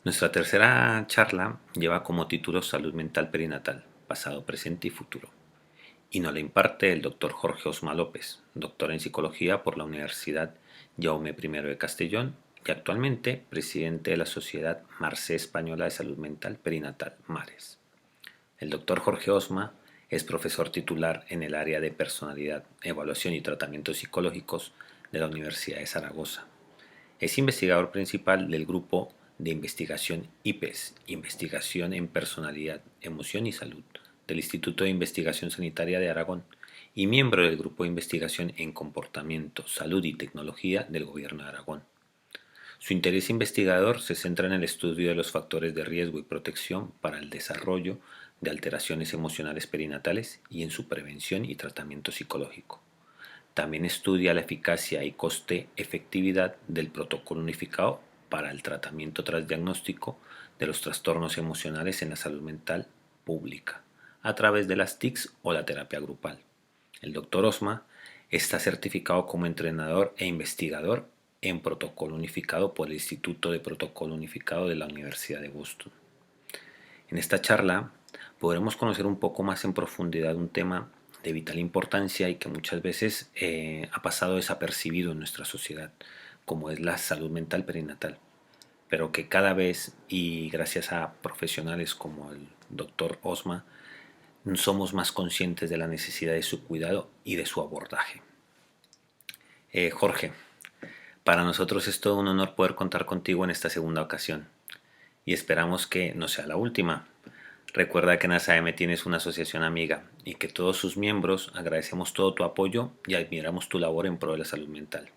Nuestra tercera charla lleva como título Salud mental perinatal, pasado, presente y futuro, y nos la imparte el doctor Jorge Osma López, doctor en psicología por la Universidad Jaume I de Castellón y actualmente presidente de la Sociedad Marcé Española de Salud Mental Perinatal, MARES. El doctor Jorge Osma es profesor titular en el área de personalidad, evaluación y tratamientos psicológicos de la Universidad de Zaragoza. Es investigador principal del grupo de investigación IPES, Investigación en Personalidad, Emoción y Salud, del Instituto de Investigación Sanitaria de Aragón, y miembro del grupo de investigación en comportamiento, salud y tecnología del Gobierno de Aragón. Su interés investigador se centra en el estudio de los factores de riesgo y protección para el desarrollo de alteraciones emocionales perinatales y en su prevención y tratamiento psicológico. También estudia la eficacia y coste-efectividad del protocolo unificado para el tratamiento tras diagnóstico de los trastornos emocionales en la salud mental pública, a través de las TICs o la terapia grupal. El Dr. Osma está certificado como entrenador e investigador en protocolo unificado por el Instituto de Protocolo Unificado de la Universidad de Boston. En esta charla podremos conocer un poco más en profundidad un tema de vital importancia y que muchas veces ha pasado desapercibido en nuestra sociedad, como es la salud mental perinatal, pero que cada vez, y gracias a profesionales como el doctor Osma, somos más conscientes de la necesidad de su cuidado y de su abordaje. Jorge, para nosotros es todo un honor poder contar contigo en esta segunda ocasión y esperamos que no sea la última. Recuerda que en ASAM tienes una asociación amiga y que todos sus miembros agradecemos todo tu apoyo y admiramos tu labor en pro de la salud mental.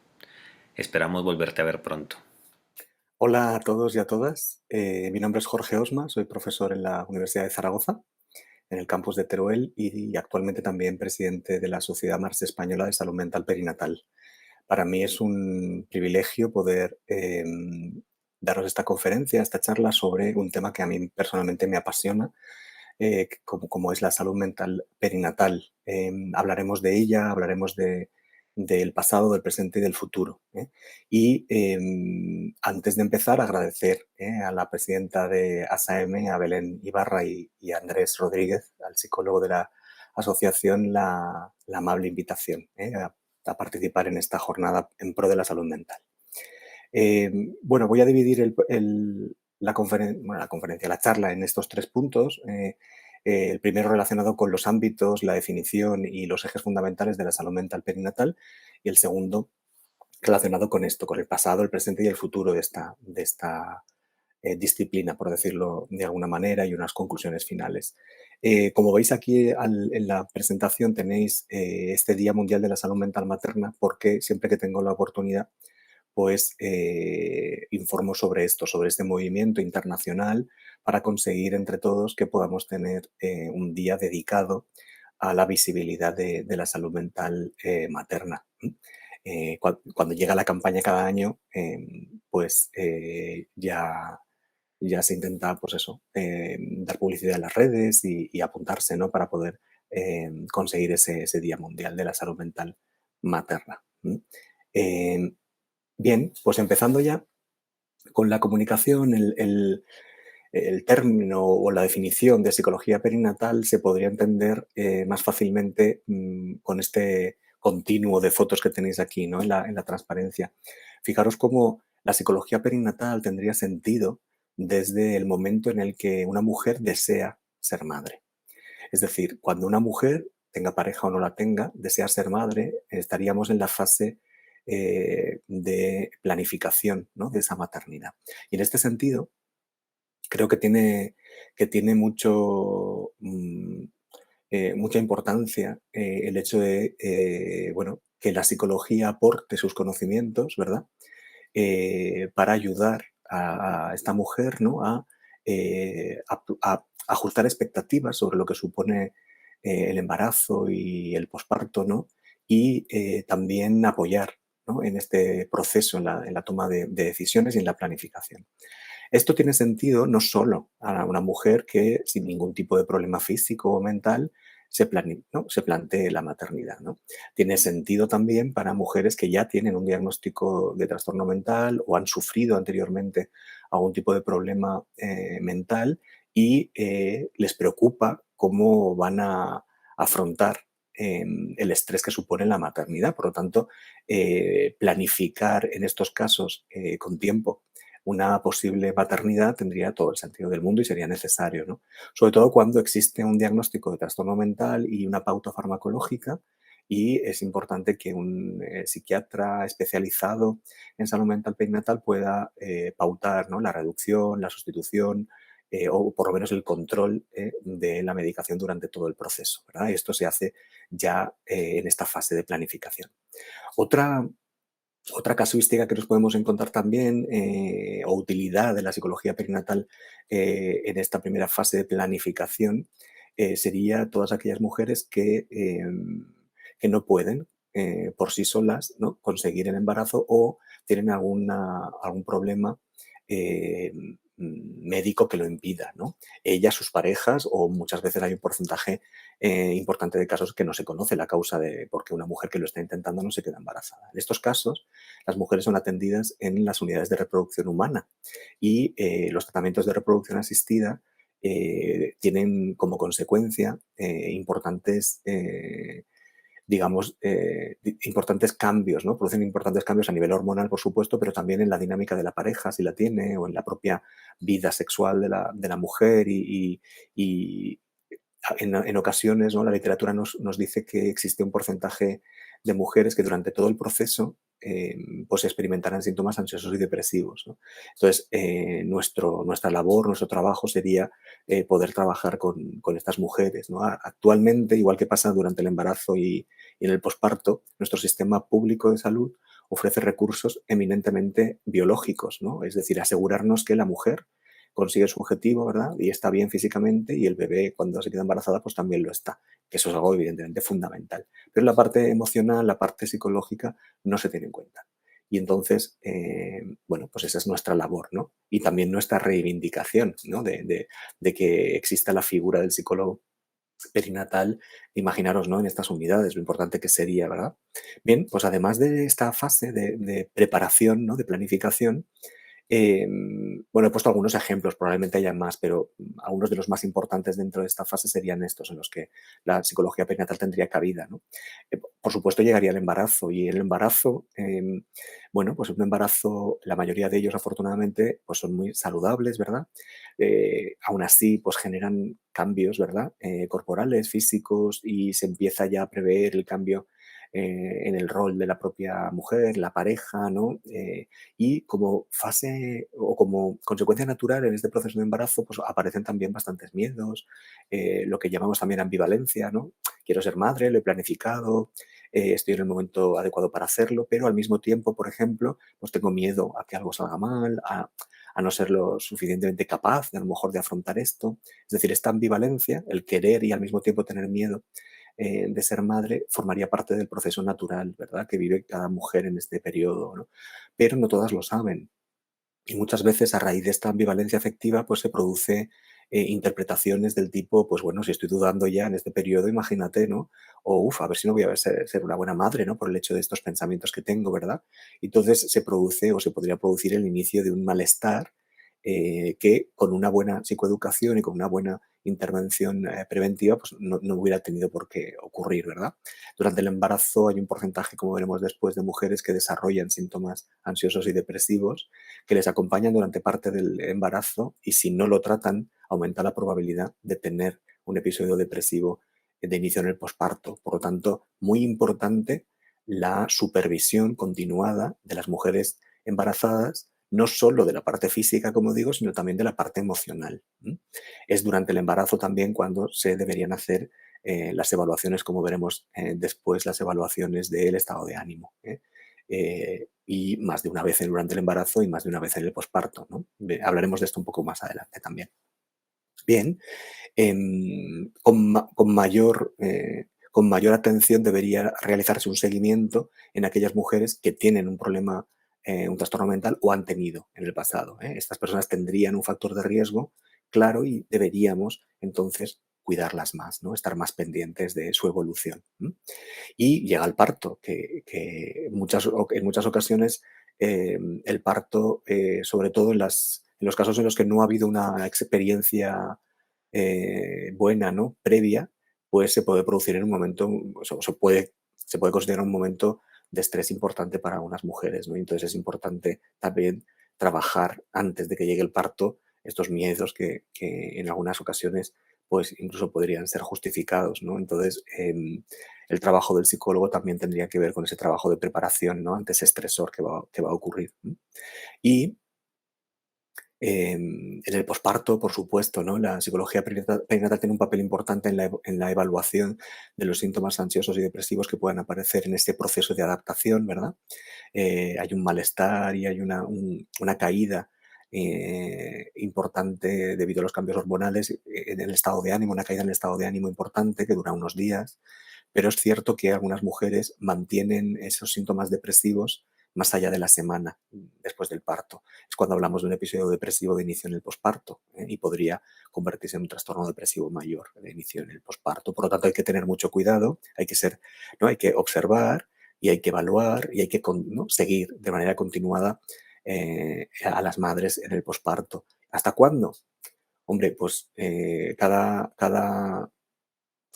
Esperamos volverte a ver pronto. Hola a todos y a todas. Mi nombre es Jorge Osma, soy profesor en la Universidad de Zaragoza, en el campus de Teruel y actualmente también presidente de la Sociedad Marcé Española de Salud Mental Perinatal. Para mí es un privilegio poder daros esta conferencia, esta charla sobre un tema que a mí personalmente me apasiona, como es la salud mental perinatal. Hablaremos de ella, hablaremos del pasado, del presente y del futuro. Y antes de empezar, agradecer a la presidenta de ASAM, a Belén Ibarra y a Andrés Rodríguez, al psicólogo de la asociación, la amable invitación a participar en esta jornada en pro de la salud mental. Bueno, voy a dividir la charla en estos tres puntos. El primero relacionado con los ámbitos, la definición y los ejes fundamentales de la salud mental perinatal, y el segundo relacionado con esto, con el pasado, el presente y el futuro de esta disciplina, por decirlo de alguna manera, y unas conclusiones finales. Como veis aquí en la presentación tenéis este Día Mundial de la Salud Mental Materna, porque siempre que tengo la oportunidad pues informo sobre esto, sobre este movimiento internacional para conseguir entre todos que podamos tener un día dedicado a la visibilidad de la salud mental materna. Cuando llega la campaña cada año, pues ya se intenta, pues eso, dar publicidad en las redes y apuntarse, ¿no? Para poder conseguir ese Día Mundial de la Salud Mental Materna. Eh, Bien, pues empezando ya con la comunicación, el término o la definición de psicología perinatal se podría entender más fácilmente con este continuo de fotos que tenéis aquí, ¿no? En la transparencia. Fijaros cómo la psicología perinatal tendría sentido desde el momento en el que una mujer desea ser madre. Es decir, cuando una mujer, tenga pareja o no la tenga, desea ser madre, estaríamos en la fase de planificación, ¿no? De esa maternidad. Y en este sentido, creo que tiene mucha importancia el hecho de bueno, que la psicología aporte sus conocimientos, ¿verdad? Para ayudar a esta mujer, ¿no? A ajustar expectativas sobre lo que supone el embarazo y el posparto, ¿no? Y también apoyar, ¿no? En este proceso, en la toma de decisiones y en la planificación. Esto tiene sentido no solo a una mujer que sin ningún tipo de problema físico o mental ¿no? se plantee la maternidad, ¿no? Tiene sentido también para mujeres que ya tienen un diagnóstico de trastorno mental o han sufrido anteriormente algún tipo de problema mental y les preocupa cómo van a afrontar el estrés que supone la maternidad. Por lo tanto, planificar en estos casos con tiempo una posible maternidad tendría todo el sentido del mundo y sería necesario, ¿no? Sobre todo cuando existe un diagnóstico de trastorno mental y una pauta farmacológica y es importante que un psiquiatra especializado en salud mental perinatal pueda pautar, ¿no?, la reducción, la sustitución o por lo menos el control de la medicación durante todo el proceso, ¿verdad? Y esto se hace ya en esta fase de planificación. Otra, otra casuística que nos podemos encontrar también, o utilidad de la psicología perinatal en esta primera fase de planificación, sería todas aquellas mujeres que no pueden por sí solas, ¿no?, conseguir el embarazo o tienen algún problema eh, médico que lo impida, ¿no? Ellas, sus parejas o muchas veces hay un porcentaje importante de casos que no se conoce la causa de por qué una mujer que lo está intentando no se queda embarazada. En estos casos, las mujeres son atendidas en las unidades de reproducción humana y los tratamientos de reproducción asistida tienen como consecuencia importantes, digamos, importantes cambios, ¿no? Producen importantes cambios a nivel hormonal, por supuesto, pero también en la dinámica de la pareja, si la tiene, o en la propia vida sexual de la mujer y en ocasiones, ¿no?, la literatura nos dice que existe un porcentaje de mujeres que durante todo el proceso pues experimentarán síntomas ansiosos y depresivos, ¿no? Entonces, nuestra labor, nuestro trabajo sería poder trabajar con estas mujeres, ¿no? Actualmente, igual que pasa durante el embarazo y en el posparto, nuestro sistema público de salud ofrece recursos eminentemente biológicos, ¿no? Es decir, asegurarnos que la mujer consigue su objetivo, ¿verdad? Y está bien físicamente y el bebé cuando se queda embarazada pues también lo está, que eso es algo evidentemente fundamental. Pero la parte emocional, la parte psicológica no se tiene en cuenta. Y entonces, bueno, pues esa es nuestra labor, ¿no? Y también nuestra reivindicación, ¿no? De que exista la figura del psicólogo perinatal, imaginaros, ¿no?, en estas unidades, lo importante que sería, ¿verdad? Bien, pues además de esta fase de preparación, ¿no?, de planificación, bueno, he puesto algunos ejemplos, probablemente haya más, pero algunos de los más importantes dentro de esta fase serían estos, en los que la psicología perinatal tendría cabida, ¿no? Por supuesto, llegaría el embarazo y el embarazo, bueno, pues un embarazo, la mayoría de ellos afortunadamente, pues son muy saludables, ¿verdad? Aún así, pues generan cambios, ¿verdad? Corporales, físicos y se empieza ya a prever el cambio en el rol de la propia mujer, la pareja, ¿no? Y como fase o como consecuencia natural en este proceso de embarazo, pues aparecen también bastantes miedos, lo que llamamos también ambivalencia, ¿no? Quiero ser madre, lo he planificado, estoy en el momento adecuado para hacerlo, pero al mismo tiempo, por ejemplo, pues tengo miedo a que algo salga mal, a no ser lo suficientemente capaz de a lo mejor de afrontar esto. Es decir, esta ambivalencia, el querer y al mismo tiempo tener miedo de ser madre, formaría parte del proceso natural, ¿verdad?, que vive cada mujer en este periodo, ¿no? Pero no todas lo saben. Y muchas veces a raíz de esta ambivalencia afectiva, pues se produce interpretaciones del tipo, pues bueno, si estoy dudando ya en este periodo, imagínate, ¿no? O a ver si no voy a ser una buena madre, ¿no? Por el hecho de estos pensamientos que tengo, ¿verdad? Entonces se produce o se podría producir el inicio de un malestar que con una buena psicoeducación y con una buena intervención preventiva, pues no hubiera tenido por qué ocurrir, ¿verdad? Durante el embarazo hay un porcentaje, como veremos después, de mujeres que desarrollan síntomas ansiosos y depresivos que les acompañan durante parte del embarazo y si no lo tratan, aumenta la probabilidad de tener un episodio depresivo de inicio en el posparto. Por lo tanto, muy importante la supervisión continuada de las mujeres embarazadas, no solo de la parte física, como digo, sino también de la parte emocional. Es durante el embarazo también cuando se deberían hacer las evaluaciones, como veremos después, las evaluaciones del estado de ánimo. Y más de una vez durante el embarazo y más de una vez en el posparto, ¿no? Hablaremos de esto un poco más adelante también. Bien, con mayor atención debería realizarse un seguimiento en aquellas mujeres que tienen un problema, un trastorno mental o han tenido en el pasado, ¿eh? Estas personas tendrían un factor de riesgo claro y deberíamos entonces cuidarlas más, ¿no? Estar más pendientes de su evolución. Y llega el parto, que en muchas ocasiones el parto, sobre todo en En los casos en los que no ha habido una experiencia buena, ¿no? Previa, pues se puede producir en un momento, se puede considerar un momento de estrés importante para unas mujeres, ¿no? Entonces es importante también trabajar antes de que llegue el parto estos miedos que en algunas ocasiones pues incluso podrían ser justificados, ¿no? Entonces, el trabajo del psicólogo también tendría que ver con ese trabajo de preparación, ¿no? Ante ese estresor que va a ocurrir. Y en el posparto, por supuesto, ¿no? La psicología perinatal tiene un papel importante en la evaluación de los síntomas ansiosos y depresivos que puedan aparecer en este proceso de adaptación, ¿verdad? Hay un malestar y hay una caída importante debido a los cambios hormonales en el estado de ánimo, una caída en el estado de ánimo importante que dura unos días, pero es cierto que algunas mujeres mantienen esos síntomas depresivos más allá de la semana después del parto. Es cuando hablamos de un episodio depresivo de inicio en el posparto, y podría convertirse en un trastorno depresivo mayor de inicio en el posparto. Por lo tanto, hay que tener mucho cuidado, hay que ser, ¿no? Hay que observar y hay que evaluar y hay que ¿no? seguir de manera continuada a las madres en el posparto. ¿Hasta cuándo? Hombre, pues cada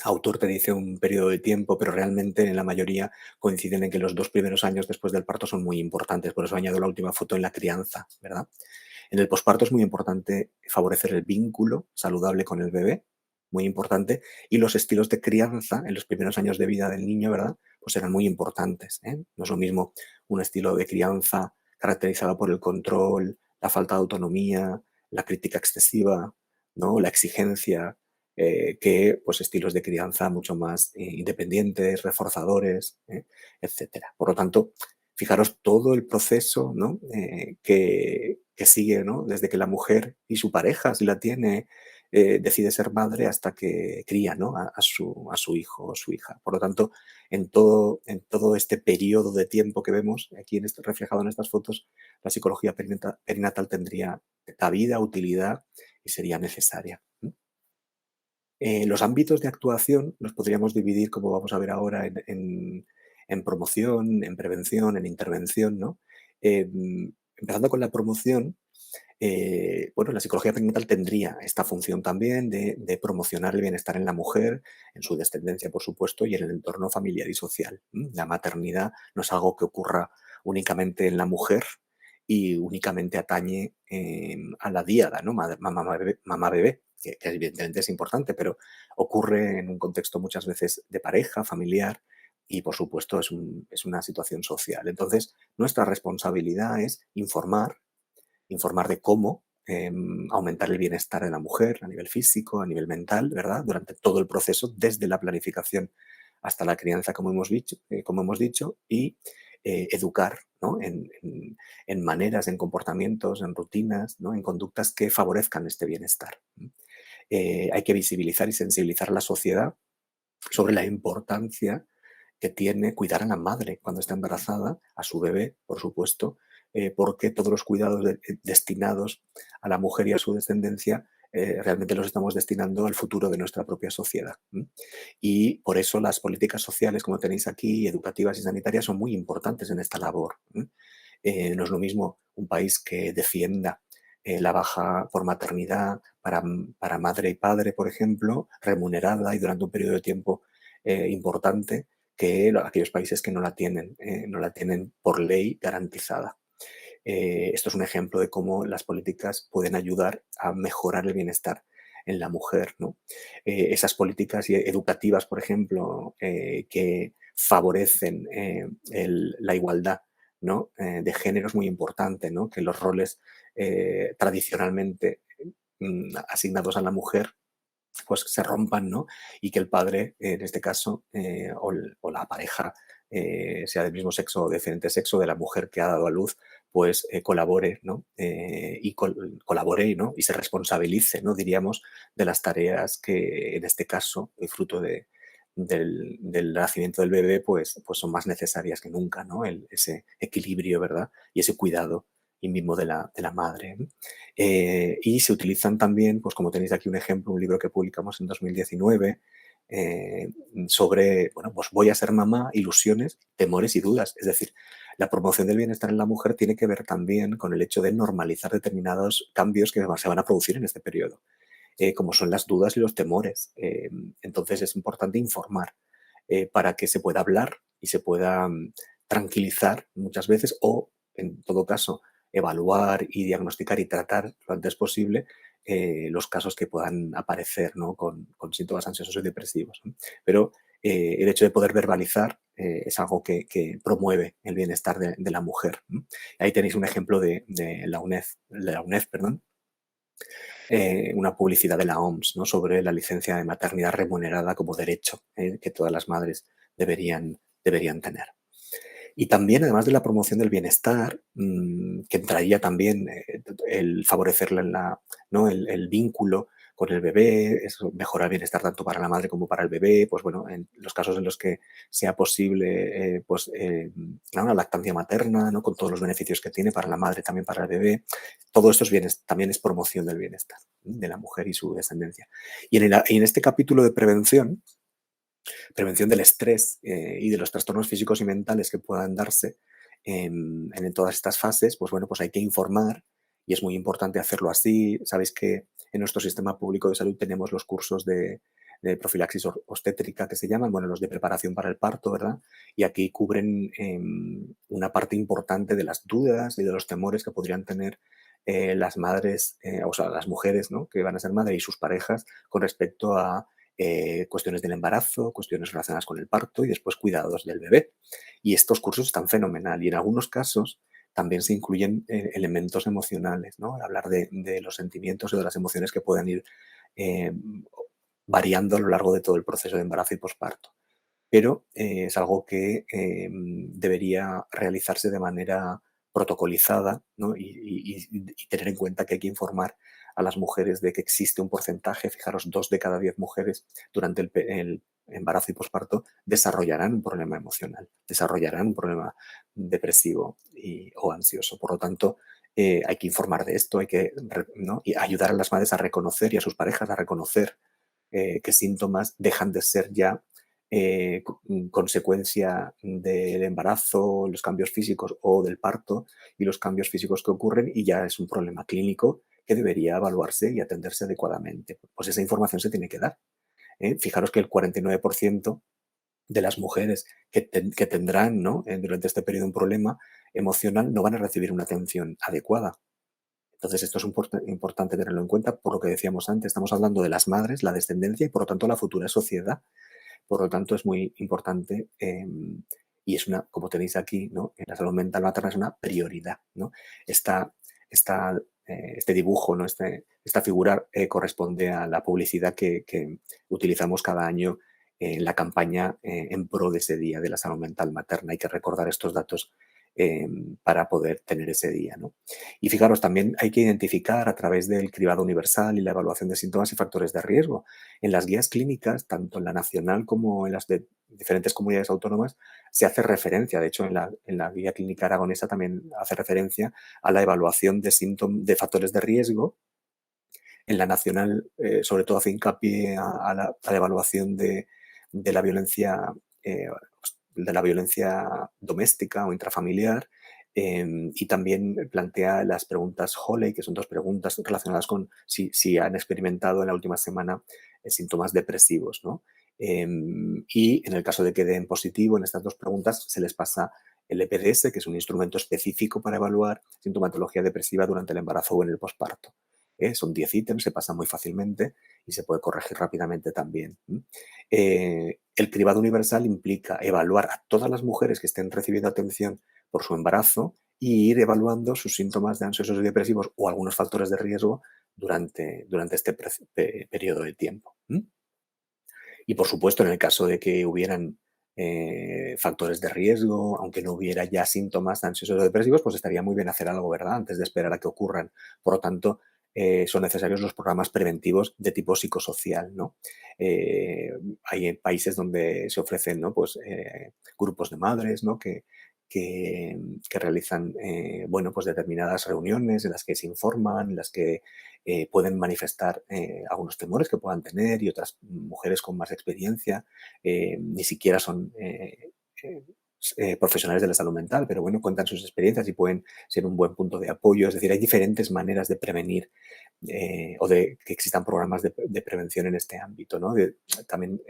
autor te dice un periodo de tiempo, pero realmente en la mayoría coinciden en que los 2 primeros años después del parto son muy importantes. Por eso añado la última foto en la crianza, ¿verdad? En el posparto es muy importante favorecer el vínculo saludable con el bebé, muy importante, y los estilos de crianza en los primeros años de vida del niño, ¿verdad? Pues serán muy importantes, ¿eh? No es lo mismo un estilo de crianza caracterizado por el control, la falta de autonomía, la crítica excesiva, ¿no? La exigencia, que pues estilos de crianza mucho más independientes, reforzadores, etcétera. Por lo tanto, fijaros todo el proceso, ¿no? Que sigue, ¿no? Desde que la mujer y su pareja, si la tiene, decide ser madre hasta que cría, ¿no? A su hijo o su hija. Por lo tanto, en todo este periodo de tiempo que vemos aquí reflejado en estas fotos, la psicología perinatal tendría cabida, utilidad y sería necesaria. Los ámbitos de actuación los podríamos dividir, como vamos a ver ahora, en promoción, en prevención, en intervención, ¿no? Empezando con la promoción, bueno, la psicología perinatal tendría esta función también de promocionar el bienestar en la mujer, en su descendencia, por supuesto, y en el entorno familiar y social. La maternidad no es algo que ocurra únicamente en la mujer y únicamente atañe a la díada, ¿no? Mamá bebé, que evidentemente es importante, pero ocurre en un contexto muchas veces de pareja, familiar, y por supuesto es una situación social. Entonces, nuestra responsabilidad es informar de cómo aumentar el bienestar de la mujer a nivel físico, a nivel mental, ¿verdad? Durante todo el proceso, desde la planificación hasta la crianza, como hemos dicho, y educar, ¿no? En maneras, en comportamientos, en rutinas, ¿no? En conductas que favorezcan este bienestar. Hay que visibilizar y sensibilizar a la sociedad sobre la importancia que tiene cuidar a la madre cuando está embarazada, a su bebé, por supuesto, porque todos los cuidados destinados a la mujer y a su descendencia realmente los estamos destinando al futuro de nuestra propia sociedad. Y por eso las políticas sociales, como tenéis aquí, educativas y sanitarias, son muy importantes en esta labor. No es lo mismo un país que defienda la baja por maternidad para madre y padre, por ejemplo, remunerada y durante un periodo de tiempo importante, que aquellos países que no la tienen por ley garantizada. Esto es un ejemplo de cómo las políticas pueden ayudar a mejorar el bienestar en la mujer, ¿no? Esas políticas educativas, por ejemplo, que favorecen la igualdad, ¿no? De género es muy importante, ¿no? Que los roles tradicionalmente asignados a la mujer pues se rompan, ¿no? Y que el padre, en este caso, o la pareja, sea del mismo sexo o de diferente sexo, de la mujer que ha dado a luz, pues colabore, ¿no? Colabore, ¿no? Y se responsabilice, ¿no? Diríamos, de las tareas que, en este caso, el fruto del nacimiento del bebé, pues son más necesarias que nunca, ¿no? Ese equilibrio, ¿verdad? Y ese cuidado y mismo de la madre, ¿no? Y se utilizan también, pues como tenéis aquí un ejemplo, un libro que publicamos en 2019, sobre, bueno, pues voy a ser mamá, ilusiones, temores y dudas. Es decir, la promoción del bienestar en la mujer tiene que ver también con el hecho de normalizar determinados cambios que se van a producir en este periodo, como son las dudas y los temores. Entonces es importante informar para que se pueda hablar y se pueda tranquilizar muchas veces o, en todo caso, evaluar y diagnosticar y tratar lo antes posible los casos que puedan aparecer, ¿no? Con síntomas ansiosos y depresivos, ¿no? Pero el hecho de poder verbalizar es algo que promueve el bienestar de la mujer, ¿no? Ahí tenéis un ejemplo de la UNED, perdón, una publicidad de la OMS, ¿no? Sobre la licencia de maternidad remunerada como derecho que todas las madres deberían tener. Y también, además de la promoción del bienestar, que entraría también el favorecer ¿no? el vínculo con el bebé, eso mejora el bienestar tanto para la madre como para el bebé, pues bueno, en los casos en los que sea posible ¿no? una lactancia materna, ¿no? Con todos los beneficios que tiene para la madre, también para el bebé, todo esto también es promoción del bienestar de la mujer y su descendencia. Y en este capítulo de prevención del estrés y de los trastornos físicos y mentales que puedan darse en todas estas fases, pues bueno, pues hay que informar y es muy importante hacerlo así. Sabéis que en nuestro sistema público de salud tenemos los cursos de profilaxis obstétrica que se llaman, bueno, los de preparación para el parto, ¿verdad? Y aquí cubren una parte importante de las dudas y de los temores que podrían tener las madres, o sea, las mujeres, ¿no? Que van a ser madres y sus parejas con respecto a cuestiones del embarazo, cuestiones relacionadas con el parto y después cuidados del bebé. Y estos cursos están fenomenal y en algunos casos también se incluyen elementos emocionales, ¿no? Hablar de los sentimientos o de las emociones que puedan ir eh, variando a lo largo de todo el proceso de embarazo y posparto. Pero es algo que debería realizarse de manera protocolizada, ¿no? Y tener en cuenta que hay que informar a las mujeres de que existe un porcentaje, fijaros, 2 de cada 10 mujeres durante el embarazo y posparto desarrollarán un problema emocional, desarrollarán un problema depresivo o ansioso. Por lo tanto, hay que informar de esto, hay que, ¿no? Y ayudar a las madres a reconocer y a sus parejas a reconocer qué síntomas dejan de ser ya consecuencia del embarazo, los cambios físicos o del parto y los cambios físicos que ocurren y ya es un problema clínico que debería evaluarse y atenderse adecuadamente. Pues esa información se tiene que dar. Fijaros que el 49% de las mujeres que tendrán, ¿no? Durante este periodo un problema emocional no van a recibir una atención adecuada. Entonces, esto es importante tenerlo en cuenta por lo que decíamos antes. Estamos hablando de las madres, la descendencia y, por lo tanto, la futura sociedad. Por lo tanto, es muy importante y es una, como tenéis aquí, ¿no? En la salud mental materna es una prioridad, ¿no? Esta, este dibujo, ¿no? Esta figura corresponde a la publicidad que utilizamos cada año en la campaña en pro de ese día de la salud mental materna. Hay que recordar estos datos para poder tener ese día, ¿no? Y fijaros, también hay que identificar a través del cribado universal y la evaluación de síntomas y factores de riesgo. En las guías clínicas, tanto en la nacional como en las de diferentes comunidades autónomas, se hace referencia, de hecho en la guía clínica aragonesa también hace referencia a la evaluación de factores de riesgo. En la nacional, sobre todo, hace hincapié a la evaluación de la violencia, eh, de la violencia doméstica o intrafamiliar. Y también plantea las preguntas Holley, que son dos preguntas relacionadas con si han experimentado en la última semana síntomas depresivos, ¿no? Y en el caso de que den positivo en estas dos preguntas, se les pasa el EPDS, que es un instrumento específico para evaluar sintomatología depresiva durante el embarazo o en el posparto. Son 10 ítems, se pasa muy fácilmente y se puede corregir rápidamente también. El cribado universal implica evaluar a todas las mujeres que estén recibiendo atención por su embarazo y ir evaluando sus síntomas de ansiosos y depresivos o algunos factores de riesgo durante este periodo de tiempo. Y por supuesto, en el caso de que hubieran factores de riesgo, aunque no hubiera ya síntomas ansiosos o depresivos, pues estaría muy bien hacer algo, ¿verdad? Antes de esperar a que ocurran. Por lo tanto, son necesarios los programas preventivos de tipo psicosocial, ¿no? Hay países donde se ofrecen, ¿no? Pues, grupos de madres, ¿no? Que que realizan bueno, pues determinadas reuniones en las que se informan, en las que pueden manifestar algunos temores que puedan tener, y otras mujeres con más experiencia ni siquiera son eh, profesionales de la salud mental, pero bueno, cuentan sus experiencias y pueden ser un buen punto de apoyo. Es decir, hay diferentes maneras de prevenir o de que existan programas de prevención en este ámbito, ¿no? También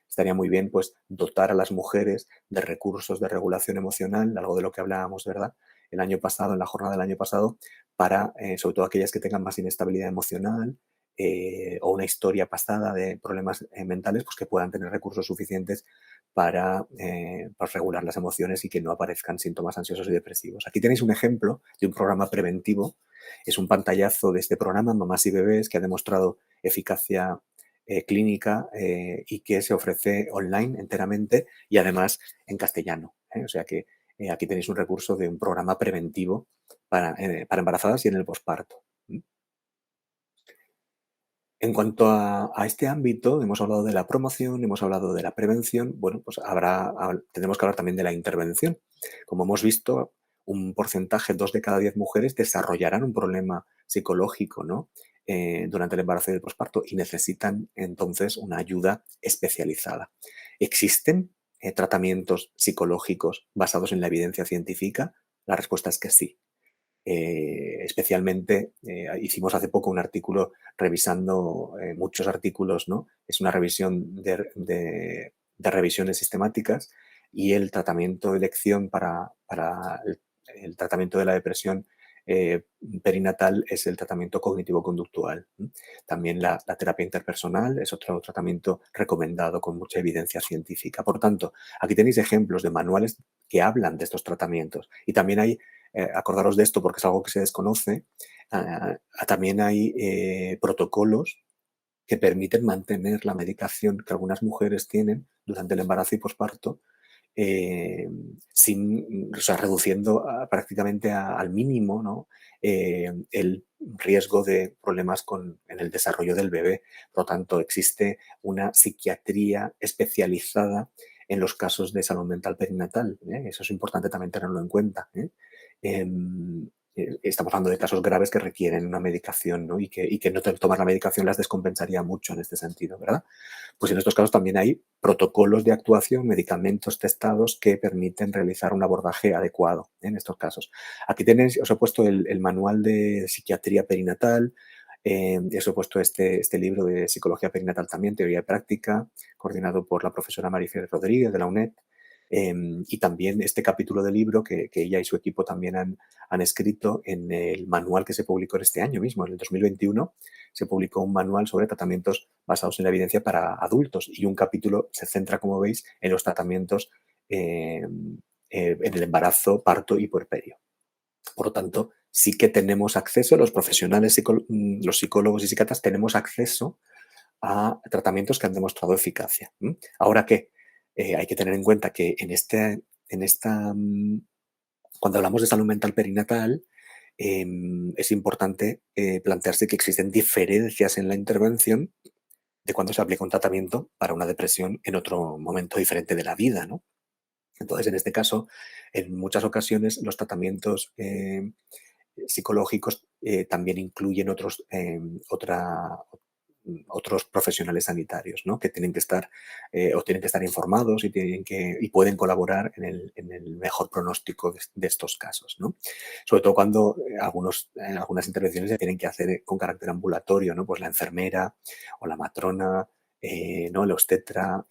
estaría muy bien, pues, dotar a las mujeres de recursos de regulación emocional, algo de lo que hablábamos, ¿verdad? El año pasado, en la jornada del año pasado, para, sobre todo aquellas que tengan más inestabilidad emocional o una historia pasada de problemas mentales, pues que puedan tener recursos suficientes para pues, regular las emociones y que no aparezcan síntomas ansiosos y depresivos. Aquí tenéis un ejemplo de un programa preventivo. Es un pantallazo de este programa, Mamás y Bebés, que ha demostrado eficacia clínica y que se ofrece online enteramente y además en castellano. O sea que aquí tenéis un recurso de un programa preventivo para embarazadas y en el posparto. En cuanto a este ámbito, hemos hablado de la promoción, hemos hablado de la prevención. Bueno, pues tenemos que hablar también de la intervención. Como hemos visto, un porcentaje, 2 de cada 10 mujeres desarrollarán un problema psicológico, ¿no? Durante el embarazo y el posparto, y necesitan entonces una ayuda especializada. ¿Existen tratamientos psicológicos basados en la evidencia científica? La respuesta es que sí. Especialmente, hicimos hace poco un artículo revisando muchos artículos, ¿no? Es una revisión de revisiones sistemáticas, y el tratamiento de elección para el tratamiento de la depresión eh, perinatal es el tratamiento cognitivo-conductual. También la terapia interpersonal es otro tratamiento recomendado con mucha evidencia científica. Por tanto, aquí tenéis ejemplos de manuales que hablan de estos tratamientos, y también hay acordaros de esto porque es algo que se desconoce. También hay protocolos que permiten mantener la medicación que algunas mujeres tienen durante el embarazo y posparto, eh, o sea, reduciendo prácticamente al mínimo, ¿no? El riesgo de problemas en el desarrollo del bebé. Por lo tanto, existe una psiquiatría especializada en los casos de salud mental perinatal. Eso es importante también tenerlo en cuenta. Em, Estamos hablando de casos graves que requieren una medicación, ¿no? Y que no tomar la medicación las descompensaría mucho en este sentido, ¿verdad? Pues en estos casos también hay protocolos de actuación, medicamentos testados que permiten realizar un abordaje adecuado en estos casos. Aquí tenéis, os he puesto el manual de psiquiatría perinatal, os he puesto este libro de psicología perinatal también, teoría y práctica, coordinado por la profesora Marifer Rodríguez de la UNED. Y también este capítulo del libro que ella y su equipo también han escrito en el manual que se publicó en este año mismo, en el 2021, se publicó un manual sobre tratamientos basados en la evidencia para adultos, y un capítulo se centra, como veis, en los tratamientos en el embarazo, parto y puerperio. Por lo tanto, sí que tenemos acceso, los profesionales, los psicólogos y psiquiatras tenemos acceso a tratamientos que han demostrado eficacia. Ahora que hay que tener en cuenta que cuando hablamos de salud mental perinatal, es importante plantearse que existen diferencias en la intervención de cuando se aplica un tratamiento para una depresión en otro momento diferente de la vida, ¿no? Entonces, en este caso, en muchas ocasiones los tratamientos psicológicos también incluyen otros profesionales sanitarios, ¿no? Que tienen que estar o tienen que estar informados y pueden colaborar en el mejor pronóstico de estos casos, ¿no? Sobre todo cuando algunas intervenciones se tienen que hacer con carácter ambulatorio, ¿no? Pues la enfermera o la matrona, ¿no? El obstetra,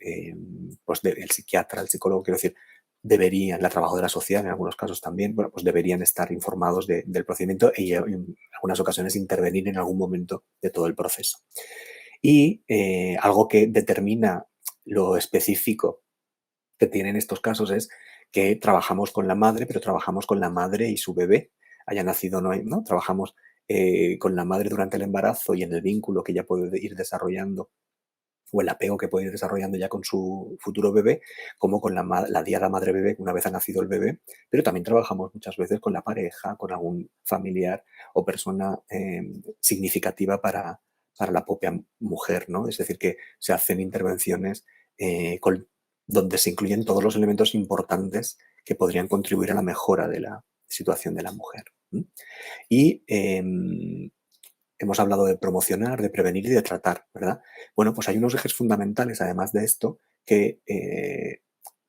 pues el psiquiatra, el psicólogo, quiero decir, la trabajadora social en algunos casos también, bueno, pues deberían estar informados del procedimiento y en algunas ocasiones intervenir en algún momento de todo el proceso. Y algo que determina lo específico que tienen estos casos es que trabajamos con la madre, pero trabajamos con la madre y su bebé, haya nacido o no, ¿no? Trabajamos con la madre durante el embarazo y en el vínculo que ella puede ir desarrollando, o el apego que puede ir desarrollando ya con su futuro bebé, como con la diada madre-bebé una vez ha nacido el bebé, pero también trabajamos muchas veces con la pareja, con algún familiar o persona significativa para la propia mujer, ¿no? Es decir, que se hacen intervenciones donde se incluyen todos los elementos importantes que podrían contribuir a la mejora de la situación de la mujer. Y hemos hablado de promocionar, de prevenir y de tratar, ¿verdad? Bueno, pues hay unos ejes fundamentales, además de esto, que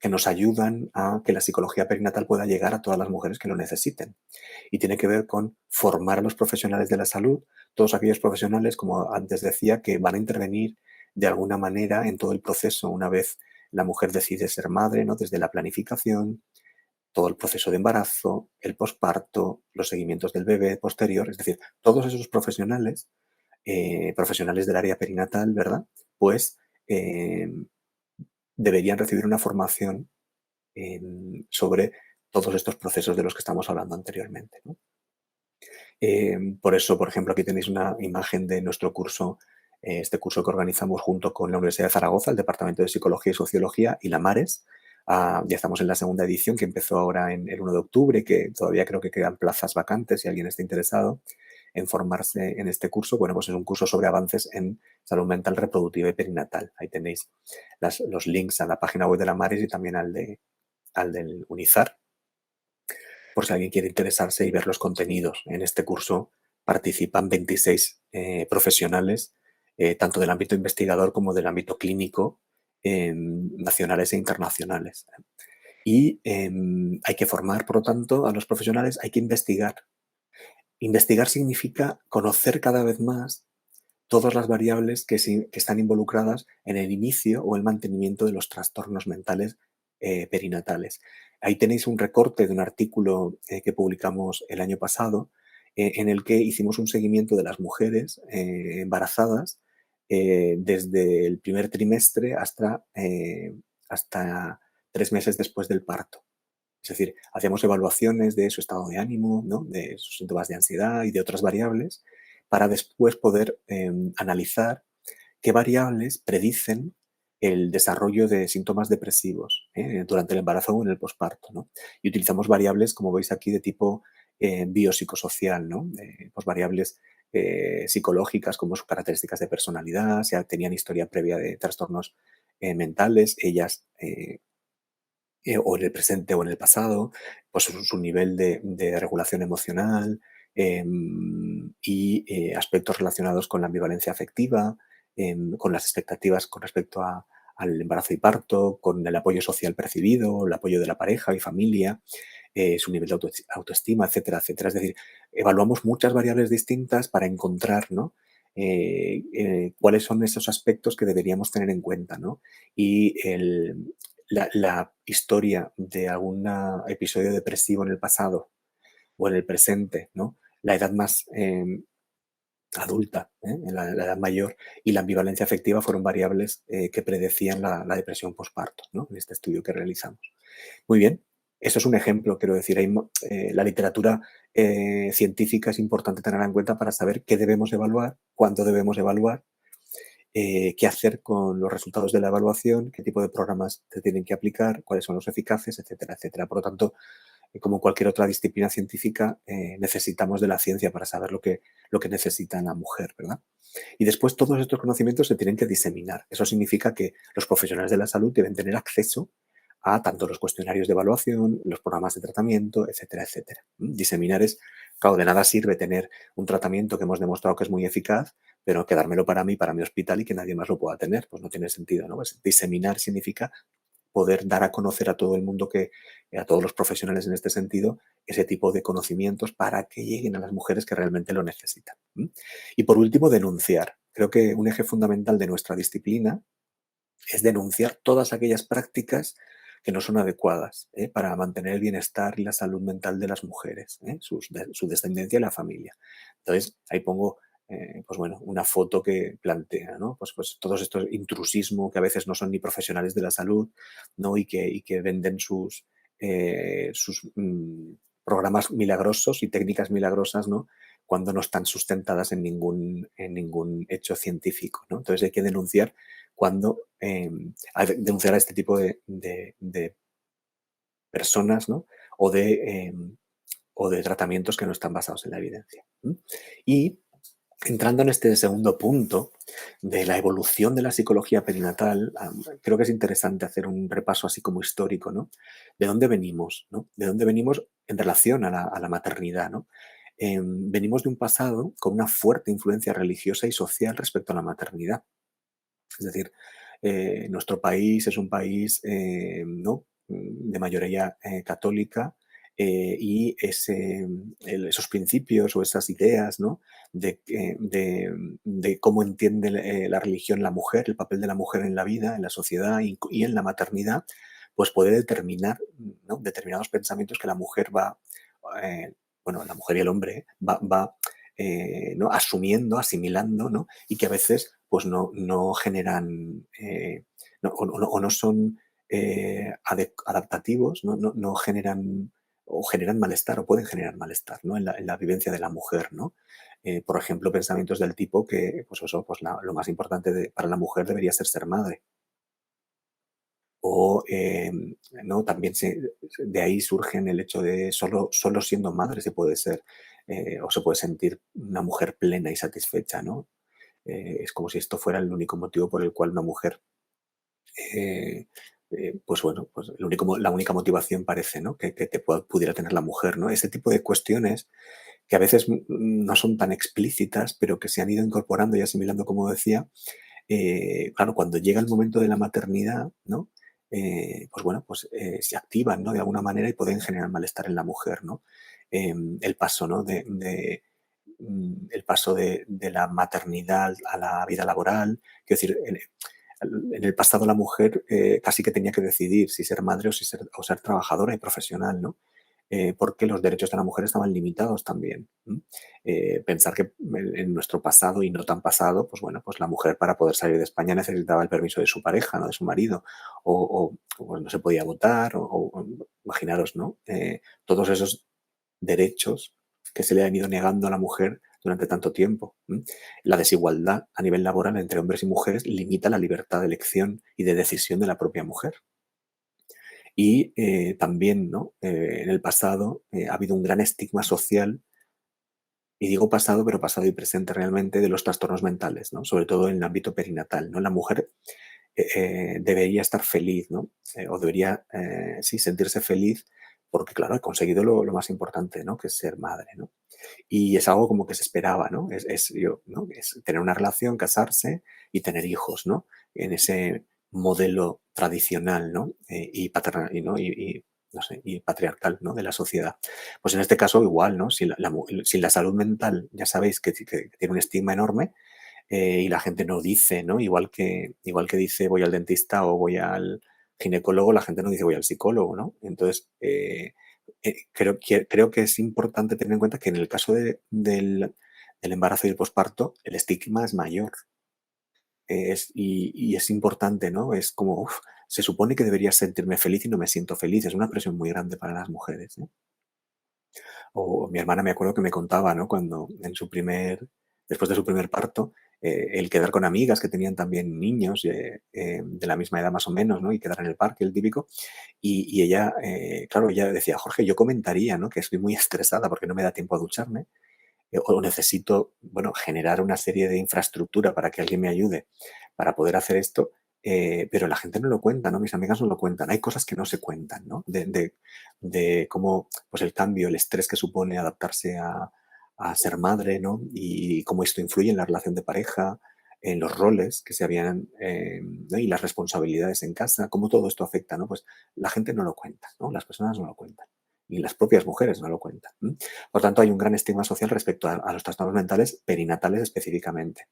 nos ayudan a que la psicología perinatal pueda llegar a todas las mujeres que lo necesiten. Y tiene que ver con formar a los profesionales de la salud, todos aquellos profesionales, como antes decía, que van a intervenir de alguna manera en todo el proceso una vez la mujer decide ser madre, ¿no? Desde la planificación, todo el proceso de embarazo, el posparto, los seguimientos del bebé posterior, es decir, todos esos profesionales, profesionales del área perinatal, ¿verdad? Pues eh, deberían recibir una formación sobre todos estos procesos de los que estamos hablando anteriormente, ¿no? Por eso, por ejemplo, aquí tenéis una imagen de nuestro curso, este curso que organizamos junto con la Universidad de Zaragoza, el Departamento de Psicología y Sociología y la Mares. Ya estamos en la segunda edición que empezó ahora en el 1 de octubre, que todavía creo que quedan plazas vacantes si alguien está interesado en formarse en este curso. Bueno, pues es un curso sobre avances en salud mental reproductiva y perinatal. Ahí tenéis los links a la página web de la Mares y también al del UNIZAR, por si alguien quiere interesarse y ver los contenidos. En este curso participan 26 profesionales, tanto del ámbito investigador como del ámbito clínico, nacionales e internacionales. Y hay que formar, por lo tanto, a los profesionales, hay que investigar. Investigar significa conocer cada vez más todas las variables que están involucradas en el inicio o el mantenimiento de los trastornos mentales perinatales. Ahí tenéis un recorte de un artículo que publicamos el año pasado, en el que hicimos un seguimiento de las mujeres embarazadas desde el primer trimestre hasta 3 meses después del parto. Es decir, hacíamos evaluaciones de su estado de ánimo, ¿no? De sus síntomas de ansiedad y de otras variables, para después poder analizar qué variables predicen el desarrollo de síntomas depresivos durante el embarazo o en el posparto, ¿no? Y utilizamos variables, como veis aquí, de tipo biopsicosocial, ¿no? Pues variables psicológicas como sus características de personalidad, si tenían historia previa de trastornos mentales, ellas o en el presente o en el pasado, pues su nivel de regulación emocional y aspectos relacionados con la ambivalencia afectiva, con las expectativas con respecto al embarazo y parto, con el apoyo social percibido, el apoyo de la pareja y familia, su nivel de autoestima, etcétera, etcétera. Es decir, evaluamos muchas variables distintas para encontrar, ¿no? Cuáles son esos aspectos que deberíamos tener en cuenta, ¿no? Y la historia de algún episodio depresivo en el pasado o en el presente, ¿no? La edad más adulta, en la edad mayor, y la ambivalencia afectiva fueron variables que predecían la depresión postparto, ¿no? En este estudio que realizamos. Muy bien, eso es un ejemplo, quiero decir, la literatura científica es importante tenerla en cuenta para saber qué debemos evaluar, cuándo debemos evaluar, qué hacer con los resultados de la evaluación, qué tipo de programas se tienen que aplicar, cuáles son los eficaces, etcétera, etcétera. Por lo tanto, como cualquier otra disciplina científica, necesitamos de la ciencia para saber lo que necesita la mujer, ¿verdad? Y después todos estos conocimientos se tienen que diseminar. Eso significa que los profesionales de la salud deben tener acceso a tanto los cuestionarios de evaluación, los programas de tratamiento, etcétera, etcétera. Diseminar es, claro, de nada sirve tener un tratamiento que hemos demostrado que es muy eficaz, pero quedármelo para mí, para mi hospital y que nadie más lo pueda tener. Pues no tiene sentido, ¿no? Pues diseminar significa poder dar a conocer a todo el mundo, a todos los profesionales en este sentido, ese tipo de conocimientos para que lleguen a las mujeres que realmente lo necesitan. Y por último, denunciar. Creo que un eje fundamental de nuestra disciplina es denunciar todas aquellas prácticas que no son adecuadas para mantener el bienestar y la salud mental de las mujeres, su descendencia y la familia. Entonces, ahí pongo pues bueno, una foto que plantea, ¿no? Pues todos estos intrusismo que a veces no son ni profesionales de la salud, ¿no? Y que venden sus programas milagrosos y técnicas milagrosas, ¿no? Cuando no están sustentadas en ningún hecho científico, ¿no? Entonces hay que denunciar cuando denunciar a este tipo de personas, ¿no? O de, o de tratamientos que no están basados en la evidencia. Y Entrando en este segundo punto de la evolución de la psicología perinatal, creo que es interesante hacer un repaso así como histórico, ¿no? ¿De dónde venimos, no? ¿De dónde venimos en relación a la maternidad, no? Venimos de un pasado con una fuerte influencia religiosa y social respecto a la maternidad. Es decir, nuestro país es un país, ¿no? De mayoría católica, y esos principios o esas ideas, ¿no? De cómo entiende la religión la mujer, el papel de la mujer en la vida, en la sociedad y en la maternidad, pues puede determinar, ¿no? Determinados pensamientos que la mujer va, bueno, la mujer y el hombre ¿no? Asumiendo, asimilando, ¿no? Y que a veces pues no generan, o no son adaptativos, no generan o generan malestar o pueden generar malestar, ¿no? En la vivencia de la mujer, ¿no? Por ejemplo, pensamientos del tipo que, pues eso, pues lo más importante para la mujer debería ser madre. O, ¿no? También de ahí surgen el hecho de solo siendo madre se puede ser, o se puede sentir una mujer plena y satisfecha, ¿no? Es como si esto fuera el único motivo por el cual una mujer, eh, pues bueno, pues la única motivación parece, ¿no? Que pudiera tener la mujer, ¿no? Ese tipo de cuestiones que a veces no son tan explícitas, pero que se han ido incorporando y asimilando, como decía, claro, cuando llega el momento de la maternidad, ¿no? Pues bueno, pues se activan, ¿no? De alguna manera y pueden generar malestar en la mujer, ¿no? El paso, ¿no? El paso de la maternidad a la vida laboral. Quiero decir, en el pasado la mujer casi que tenía que decidir si ser madre o ser trabajadora y profesional, ¿no? Porque los derechos de la mujer estaban limitados también. Pensar que en nuestro pasado y no tan pasado, pues bueno, pues la mujer para poder salir de España necesitaba el permiso de su pareja, ¿no? De su marido, o no se podía votar, imaginaros, ¿no? Todos esos derechos que se le han ido negando a la mujer durante tanto tiempo. La desigualdad a nivel laboral entre hombres y mujeres limita la libertad de elección y de decisión de la propia mujer. Y también, ¿no? En el pasado ha habido un gran estigma social, y digo pasado, pero pasado y presente realmente, de los trastornos mentales, ¿no? Sobre todo en el ámbito perinatal, ¿no? La mujer debería estar feliz, ¿no? O debería, sí, sentirse feliz porque, claro, ha conseguido lo más importante, ¿no? Que es ser madre, ¿no? Y es algo como que se esperaba, ¿no? ¿no? Es tener una relación, casarse y tener hijos, ¿no? En ese modelo tradicional, ¿no? Y paternal, no sé, y patriarcal, ¿no? De la sociedad. Pues en este caso igual, ¿no? Si la salud mental ya sabéis que tiene un estigma enorme, y la gente no dice, ¿no? Igual que dice voy al dentista o voy al ginecólogo, la gente no dice voy al psicólogo, ¿no? Entonces, creo que es importante tener en cuenta que en el caso del embarazo y el posparto, el estigma es mayor. Y es importante, ¿no? Es como, uf, se supone que debería sentirme feliz y no me siento feliz. Es una presión muy grande para las mujeres, ¿no? O mi hermana me acuerdo que me contaba, ¿no? Cuando después de su primer parto, el quedar con amigas que tenían también niños de la misma edad más o menos, ¿no? Y quedar en el parque, el típico. Y ella, claro, ella decía, Jorge, yo comentaría, ¿no? Que estoy muy estresada porque no me da tiempo a ducharme, o necesito, bueno, generar una serie de infraestructura para que alguien me ayude para poder hacer esto, pero la gente no lo cuenta, ¿no? Mis amigas no lo cuentan. Hay cosas que no se cuentan, ¿no? De cómo, pues el cambio, el estrés que supone adaptarse a ser madre, ¿no? Y cómo esto influye en la relación de pareja, en los roles que se habían, ¿no? Y las responsabilidades en casa, cómo todo esto afecta, ¿no? Pues la gente no lo cuenta, ¿no? Las personas no lo cuentan. Y las propias mujeres no lo cuentan. Por tanto, hay un gran estigma social respecto a los trastornos mentales perinatales específicamente.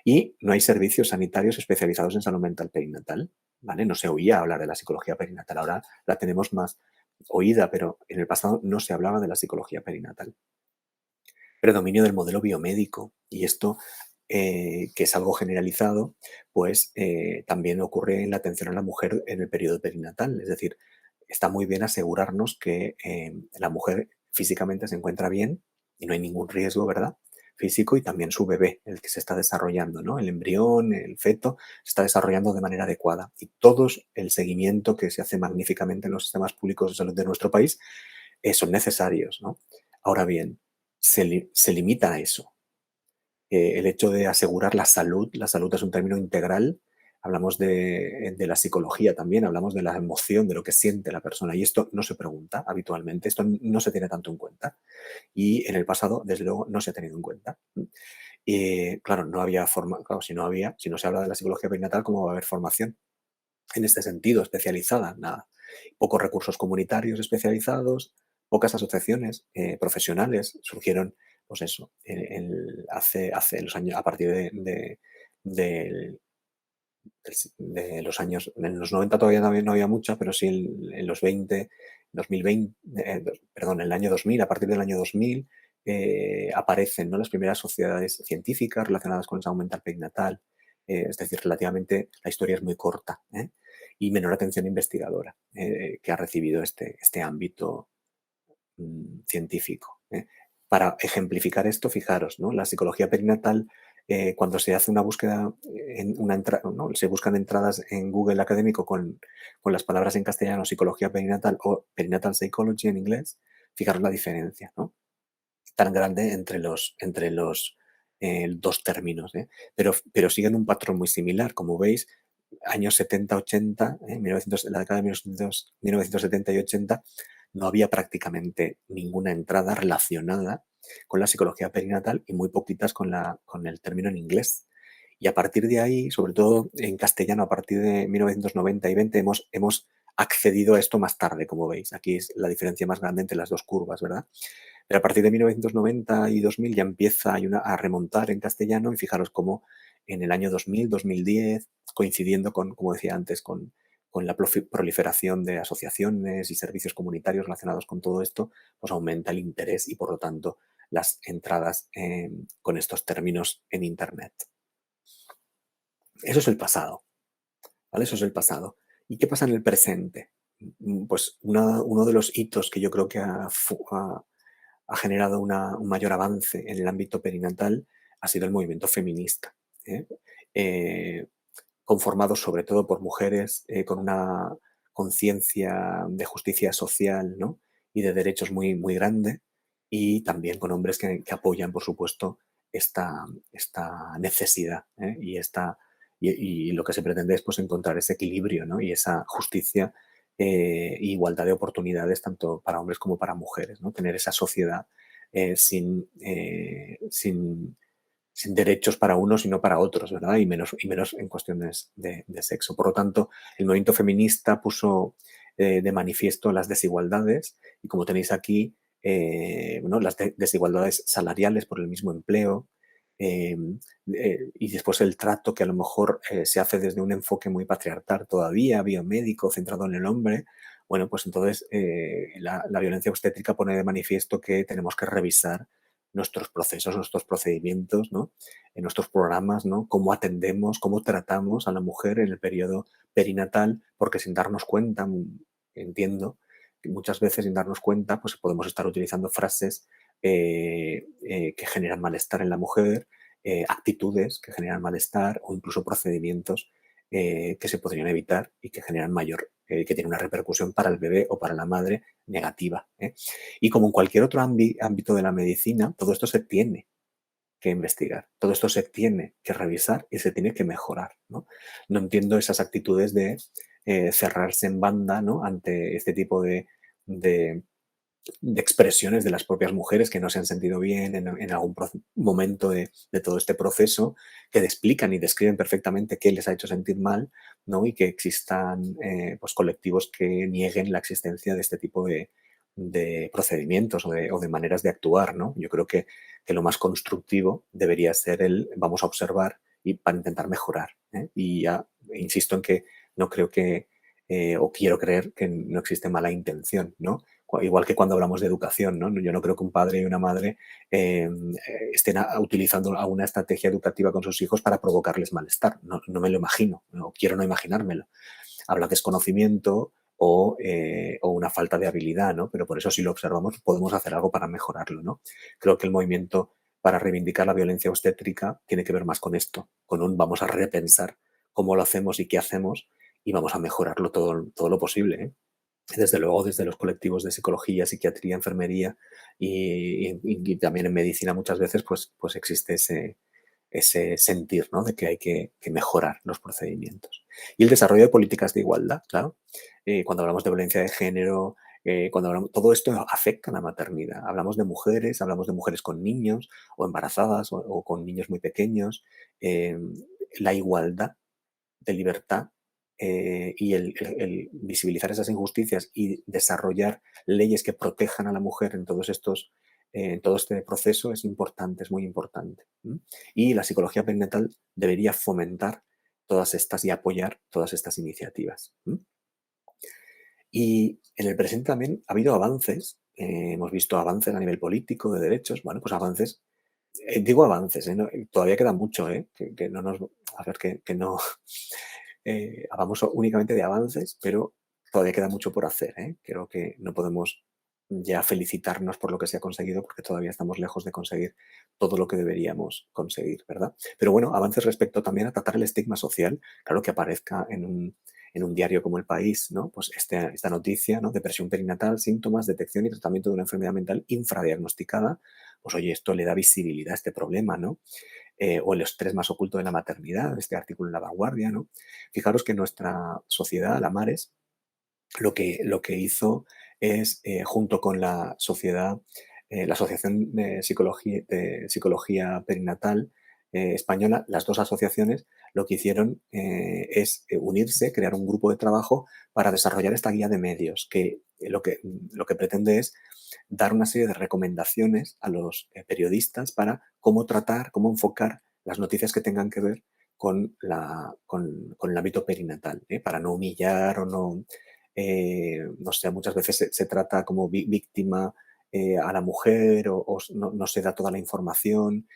Y no hay servicios sanitarios especializados en salud mental perinatal, ¿vale? No se oía hablar de la psicología perinatal, ahora la tenemos más oída, pero en el pasado no se hablaba de la psicología perinatal. Predominio del modelo biomédico, y esto, que es algo generalizado, pues también ocurre en la atención a la mujer en el periodo perinatal. Es decir, está muy bien asegurarnos que la mujer físicamente se encuentra bien y no hay ningún riesgo, ¿verdad? Físico, y también su bebé, el que se está desarrollando, ¿no? El embrión, el feto, se está desarrollando de manera adecuada. Y todo el seguimiento que se hace magníficamente en los sistemas públicos de salud de nuestro país son necesarios, ¿no? Ahora bien, se limita a eso. el hecho de asegurar la salud es un término integral, hablamos de la psicología también, hablamos de la emoción, de lo que siente la persona, y esto no se pregunta habitualmente, esto no se tiene tanto en cuenta, y en el pasado, desde luego, no se ha tenido en cuenta. Claro, no había forma, claro, si no se habla de la psicología perinatal, ¿cómo va a haber formación en este sentido especializada? Nada. Pocos recursos comunitarios especializados, pocas asociaciones profesionales surgieron, pues eso, hace los años, a partir del- de los años, en los 90 todavía no había muchas, pero sí en los 20, 2020, perdón, en el año 2000, a partir del año 2000, aparecen, ¿no?, las primeras sociedades científicas relacionadas con el salud mental perinatal, es decir, relativamente la historia es muy corta, y menor atención investigadora que ha recibido este ámbito científico. Para ejemplificar esto, fijaros, ¿no? La psicología perinatal, cuando se hace una búsqueda, ¿no?, se buscan entradas en Google académico con las palabras en castellano psicología perinatal o perinatal psychology en inglés, fijaros la diferencia, ¿no?, tan grande entre los dos términos. Pero siguen un patrón muy similar. Como veis, años 70, 80, 1900, la década de 1970 y 80, no había prácticamente ninguna entrada relacionada con la psicología perinatal y muy poquitas con el término en inglés. Y a partir de ahí, sobre todo en castellano, a partir de 1990 y 20, hemos accedido a esto más tarde, como veis. Aquí es la diferencia más grande entre las dos curvas, ¿verdad? Pero a partir de 1990 y 2000 ya empieza a remontar en castellano, y fijaros cómo en el año 2000, 2010, coincidiendo con, como decía antes, con la proliferación de asociaciones y servicios comunitarios relacionados con todo esto, pues aumenta el interés y por lo tanto las entradas con estos términos en Internet. Eso es el pasado, ¿vale? Eso es el pasado. ¿Y qué pasa en el presente? Pues uno de los hitos que yo creo que ha generado un mayor avance en el ámbito perinatal ha sido el movimiento feminista, ¿eh? Eh, conformado sobre todo por mujeres con una conciencia de justicia social, ¿no?, y de derechos muy, muy grande, y también con hombres que apoyan, por supuesto, esta necesidad, y lo que se pretende es, pues, encontrar ese equilibrio, ¿no?, y esa justicia e igualdad de oportunidades tanto para hombres como para mujeres, ¿no? Tener esa sociedad sin derechos para unos y no para otros, ¿verdad? Y menos en cuestiones de sexo. Por lo tanto, el movimiento feminista puso de manifiesto las desigualdades y, como tenéis aquí, ¿no?, las desigualdades salariales por el mismo empleo, eh, y después el trato que a lo mejor se hace desde un enfoque muy patriarcal todavía, biomédico, centrado en el hombre. Bueno, pues entonces la violencia obstétrica pone de manifiesto que tenemos que revisar nuestros procesos, nuestros procedimientos, ¿no?, en nuestros programas, ¿no?, cómo atendemos, cómo tratamos a la mujer en el periodo perinatal, porque sin darnos cuenta, entiendo que muchas veces sin darnos cuenta, pues podemos estar utilizando frases que generan malestar en la mujer, actitudes que generan malestar o incluso procedimientos que se podrían evitar y que generan que tienen una repercusión para el bebé o para la madre negativa. Y como en cualquier otro ámbito de la medicina, todo esto se tiene que investigar, todo esto se tiene que revisar y se tiene que mejorar, ¿no? No entiendo esas actitudes de cerrarse en banda, ¿no?, ante este tipo de, de expresiones de las propias mujeres que no se han sentido bien en algún momento de todo este proceso, que explican y describen perfectamente qué les ha hecho sentir mal, ¿no? Y que existan pues colectivos que nieguen la existencia de este tipo de procedimientos o de maneras de actuar, ¿no? Yo creo que lo más constructivo debería ser el vamos a observar y para intentar mejorar, ¿eh? Y ya insisto en que no creo que, o quiero creer que no existe mala intención, ¿no? Igual que cuando hablamos de educación, ¿no? Yo no creo que un padre y una madre estén utilizando alguna estrategia educativa con sus hijos para provocarles malestar. No, no me lo imagino, no quiero no imaginármelo. Habla desconocimiento o una falta de habilidad, ¿no? Pero por eso, si lo observamos, podemos hacer algo para mejorarlo, ¿no? Creo que el movimiento para reivindicar la violencia obstétrica tiene que ver más con esto, con un vamos a repensar cómo lo hacemos y qué hacemos y vamos a mejorarlo todo lo posible, ¿eh? Desde luego, desde los colectivos de psicología, psiquiatría, enfermería y también en medicina muchas veces, pues existe ese sentir, ¿no? De que hay que mejorar los procedimientos. Y el desarrollo de políticas de igualdad, claro. Cuando hablamos de violencia de género, cuando hablamos, todo esto afecta a la maternidad. Hablamos de mujeres con niños o embarazadas o con niños muy pequeños. eh, la igualdad de libertad y el visibilizar esas injusticias y desarrollar leyes que protejan a la mujer en todo este proceso es importante, es muy importante. Y la psicología perinatal debería fomentar todas estas y apoyar todas estas iniciativas. Y en el presente también ha habido avances, hemos visto avances a nivel político, de derechos, bueno, pues avances, digo avances, todavía queda mucho, que no nos, a ver, que no hablamos únicamente de avances, pero todavía queda mucho por hacer, ¿eh? Creo que no podemos ya felicitarnos por lo que se ha conseguido porque todavía estamos lejos de conseguir todo lo que deberíamos conseguir, ¿verdad? Pero bueno, avances respecto también a tratar el estigma social, claro que aparezca en un diario como El País, ¿no? Pues esta noticia, ¿no? Depresión perinatal, síntomas, detección y tratamiento de una enfermedad mental infradiagnosticada, pues oye, esto le da visibilidad a este problema, ¿no? O el estrés más oculto de la maternidad, este artículo en La Vanguardia, ¿no? Fijaros que nuestra sociedad, la Mares, lo que hizo es, junto con la sociedad, la Asociación de Psicología Perinatal Española, las dos asociaciones lo que hicieron es unirse, crear un grupo de trabajo para desarrollar esta guía de medios, que lo que pretende es dar una serie de recomendaciones a los periodistas para cómo tratar, cómo enfocar las noticias que tengan que ver con el ámbito perinatal, para no humillar o no sé, muchas veces se trata como víctima a la mujer o no se da toda la información.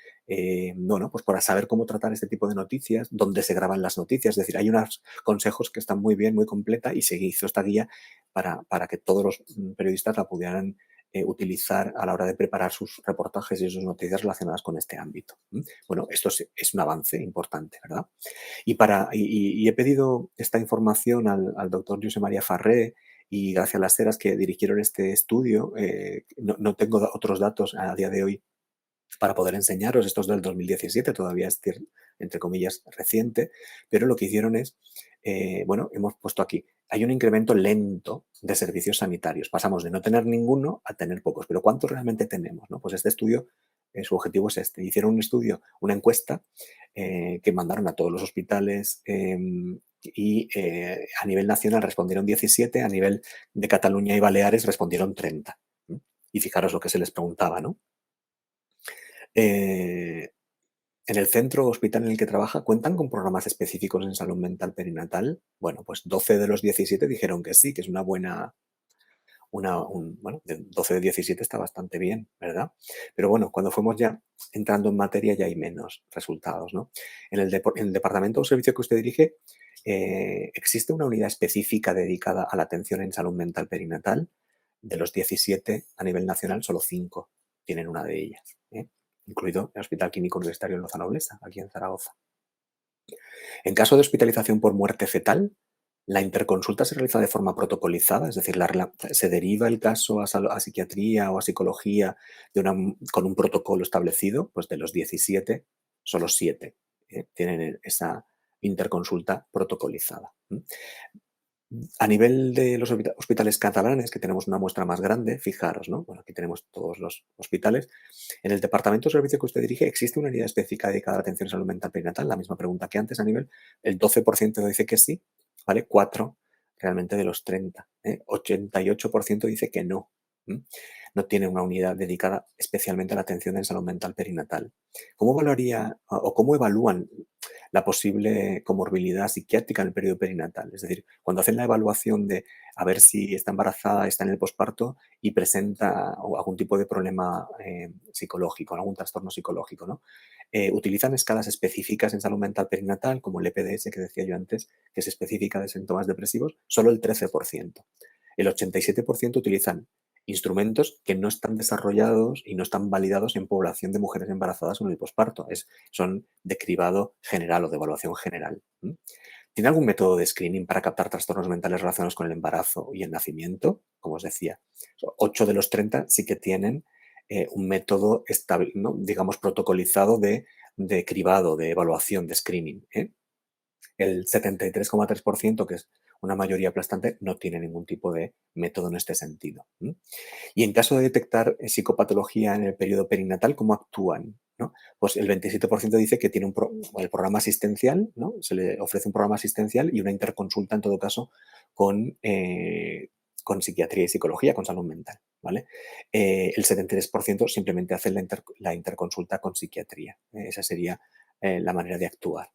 Bueno, pues para saber cómo tratar este tipo de noticias, dónde se graban las noticias, es decir, hay unos consejos que están muy bien, muy completa y se hizo esta guía para que todos los periodistas la pudieran utilizar a la hora de preparar sus reportajes y sus noticias relacionadas con este ámbito. Bueno, esto es un avance importante, ¿verdad? Y he pedido esta información al doctor José María Farré y Gracia Las Heras, que dirigieron este estudio. No tengo otros datos a día de hoy para poder enseñaros, estos del 2017, todavía es, entre comillas, reciente, pero lo que hicieron es, bueno, hemos puesto aquí, hay un incremento lento de servicios sanitarios. Pasamos de no tener ninguno a tener pocos, pero ¿cuántos realmente tenemos? ¿No? Pues este estudio, su objetivo es este. Hicieron un estudio, una encuesta que mandaron a todos los hospitales y a nivel nacional respondieron 17, a nivel de Cataluña y Baleares respondieron 30. Y fijaros lo que se les preguntaba, ¿no? Eh, en el centro o hospital en el que trabaja, ¿cuentan con programas específicos en salud mental perinatal? Bueno, pues 12 de los 17 dijeron que sí, que es una buena, bueno, de 12 de 17 está bastante bien, ¿verdad? Pero bueno, cuando fuimos ya entrando en materia ya hay menos resultados, ¿no? En el departamento o servicio que usted dirige, ¿existe una unidad específica dedicada a la atención en salud mental perinatal? De los 17 a nivel nacional, solo 5 tienen una de ellas, incluido el Hospital Clínico Universitario en Lozano Blesa, aquí en Zaragoza. En caso de hospitalización por muerte fetal, la interconsulta se realiza de forma protocolizada, es decir, se deriva el caso a psiquiatría o a psicología con un protocolo establecido, pues de los 17, solo 7 tienen esa interconsulta protocolizada. A nivel de los hospitales catalanes, que tenemos una muestra más grande, fijaros, ¿no? Bueno, aquí tenemos todos los hospitales. En el departamento de servicio que usted dirige, ¿existe una unidad específica dedicada a la atención de salud mental perinatal? La misma pregunta que antes a nivel, el 12% dice que sí, ¿vale? 4 realmente de los 30. 88% dice que no. No tiene una unidad dedicada especialmente a la atención en salud mental perinatal. ¿Cómo valoraría o cómo evalúan la posible comorbilidad psiquiátrica en el periodo perinatal? Es decir, cuando hacen la evaluación de a ver si está embarazada, está en el posparto y presenta algún tipo de problema psicológico, algún trastorno psicológico, ¿no? Utilizan escalas específicas en salud mental perinatal, como el EPDS que decía yo antes, que es específica de síntomas depresivos, solo el 13%. El 87% utilizan instrumentos que no están desarrollados y no están validados en población de mujeres embarazadas o en el posparto. Son de cribado general o de evaluación general. ¿Tiene algún método de screening para captar trastornos mentales relacionados con el embarazo y el nacimiento? Como os decía, 8 de los 30 sí que tienen un método estable, ¿no? Digamos, protocolizado de de cribado, de evaluación, de screening. El 73,3%, que es una mayoría aplastante, no tiene ningún tipo de método en este sentido. Y en caso de detectar psicopatología en el periodo perinatal, ¿cómo actúan? ¿No? Pues el 27% dice que tiene el programa asistencial, ¿no? Se le ofrece un programa asistencial y una interconsulta, en todo caso, con psiquiatría y psicología, con salud mental. ¿Vale? El 73% simplemente hace la interconsulta con psiquiatría. Esa sería la manera de actuar.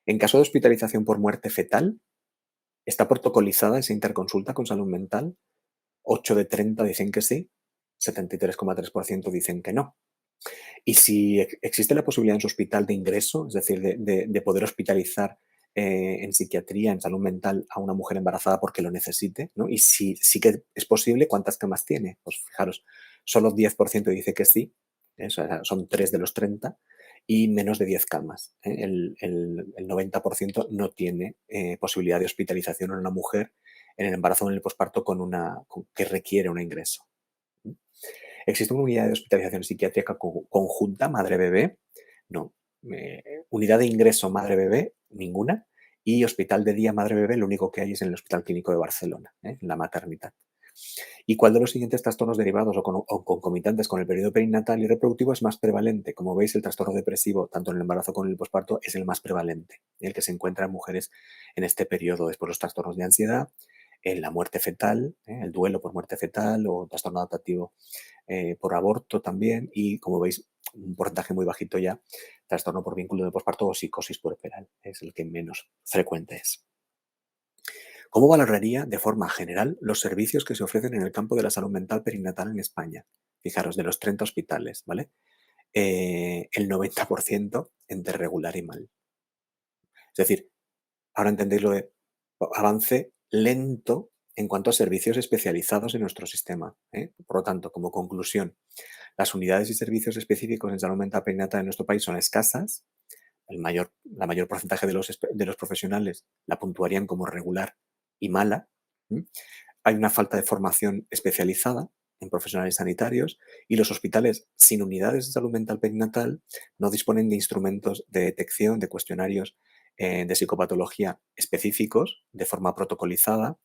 En caso de hospitalización por muerte fetal, ¿está protocolizada esa interconsulta con salud mental? 8 de 30 dicen que sí, 73,3% dicen que no. Y si existe la posibilidad en su hospital de ingreso, es decir, de poder hospitalizar en psiquiatría, en salud mental, a una mujer embarazada porque lo necesite, ¿no? Y si sí que es posible, ¿cuántas camas tiene? Pues fijaros, solo 10% dice que sí, o sea, son 3 de los 30, y menos de 10 camas. El 90% no tiene posibilidad de hospitalización en una mujer en el embarazo o en el posparto que requiere un ingreso. ¿Existe una unidad de hospitalización psiquiátrica conjunta madre-bebé? No. Unidad de ingreso madre-bebé, ninguna. Y hospital de día madre-bebé, lo único que hay es en el Hospital Clínico de Barcelona, en la maternidad. ¿Y cuál de los siguientes trastornos derivados o concomitantes con el periodo perinatal y reproductivo es más prevalente? Como veis, el trastorno depresivo, tanto en el embarazo como en el posparto, es el más prevalente, el que se encuentra en mujeres en este periodo. Después los trastornos de ansiedad, en la muerte fetal, el duelo por muerte fetal o trastorno adaptativo por aborto también y, como veis, un porcentaje muy bajito ya, trastorno por vínculo de posparto o psicosis puerperal. Es el que menos frecuente es. ¿Cómo valoraría de forma general los servicios que se ofrecen en el campo de la salud mental perinatal en España? Fijaros, de los 30 hospitales, ¿vale? El 90% entre regular y mal. Es decir, ahora entendéis lo de avance lento en cuanto a servicios especializados en nuestro sistema. Por lo tanto, como conclusión, las unidades y servicios específicos en salud mental perinatal en nuestro país son escasas. La mayor porcentaje de los profesionales la puntuarían como regular y mala. Hay una falta de formación especializada en profesionales sanitarios y los hospitales sin unidades de salud mental perinatal no disponen de instrumentos de detección, de cuestionarios de psicopatología específicos de forma protocolizada.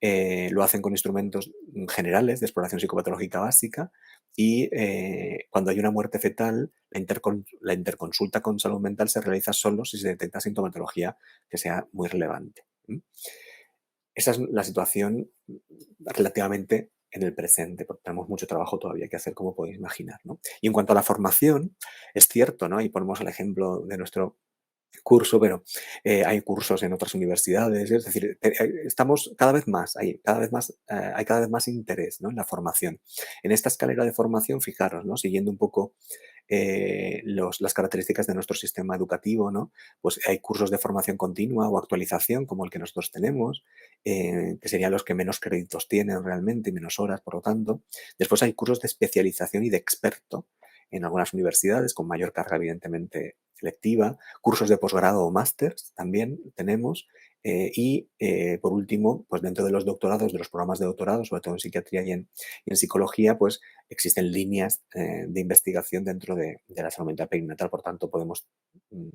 Lo hacen con instrumentos generales de exploración psicopatológica básica y cuando hay una muerte fetal, la interconsulta con salud mental se realiza solo si se detecta sintomatología que sea muy relevante. Esa es la situación relativamente en el presente, porque tenemos mucho trabajo todavía que hacer, como podéis imaginar, ¿no? Y en cuanto a la formación, es cierto, ¿no? Y ponemos el ejemplo de nuestro curso, pero hay cursos en otras universidades, es decir, estamos cada vez más, hay cada vez más interés, ¿no? En la formación. En esta escalera de formación, fijaros, ¿no? Siguiendo un poco las características de nuestro sistema educativo, ¿no? Pues hay cursos de formación continua o actualización, como el que nosotros tenemos, que serían los que menos créditos tienen realmente y menos horas, por lo tanto. Después hay cursos de especialización y de experto en algunas universidades, con mayor carga, evidentemente, selectiva, cursos de posgrado o másters también tenemos, y por último, pues dentro de los doctorados, de los programas de doctorado, sobre todo en psiquiatría y en psicología, pues existen líneas de investigación dentro de la salud mental perinatal, por tanto podemos mm,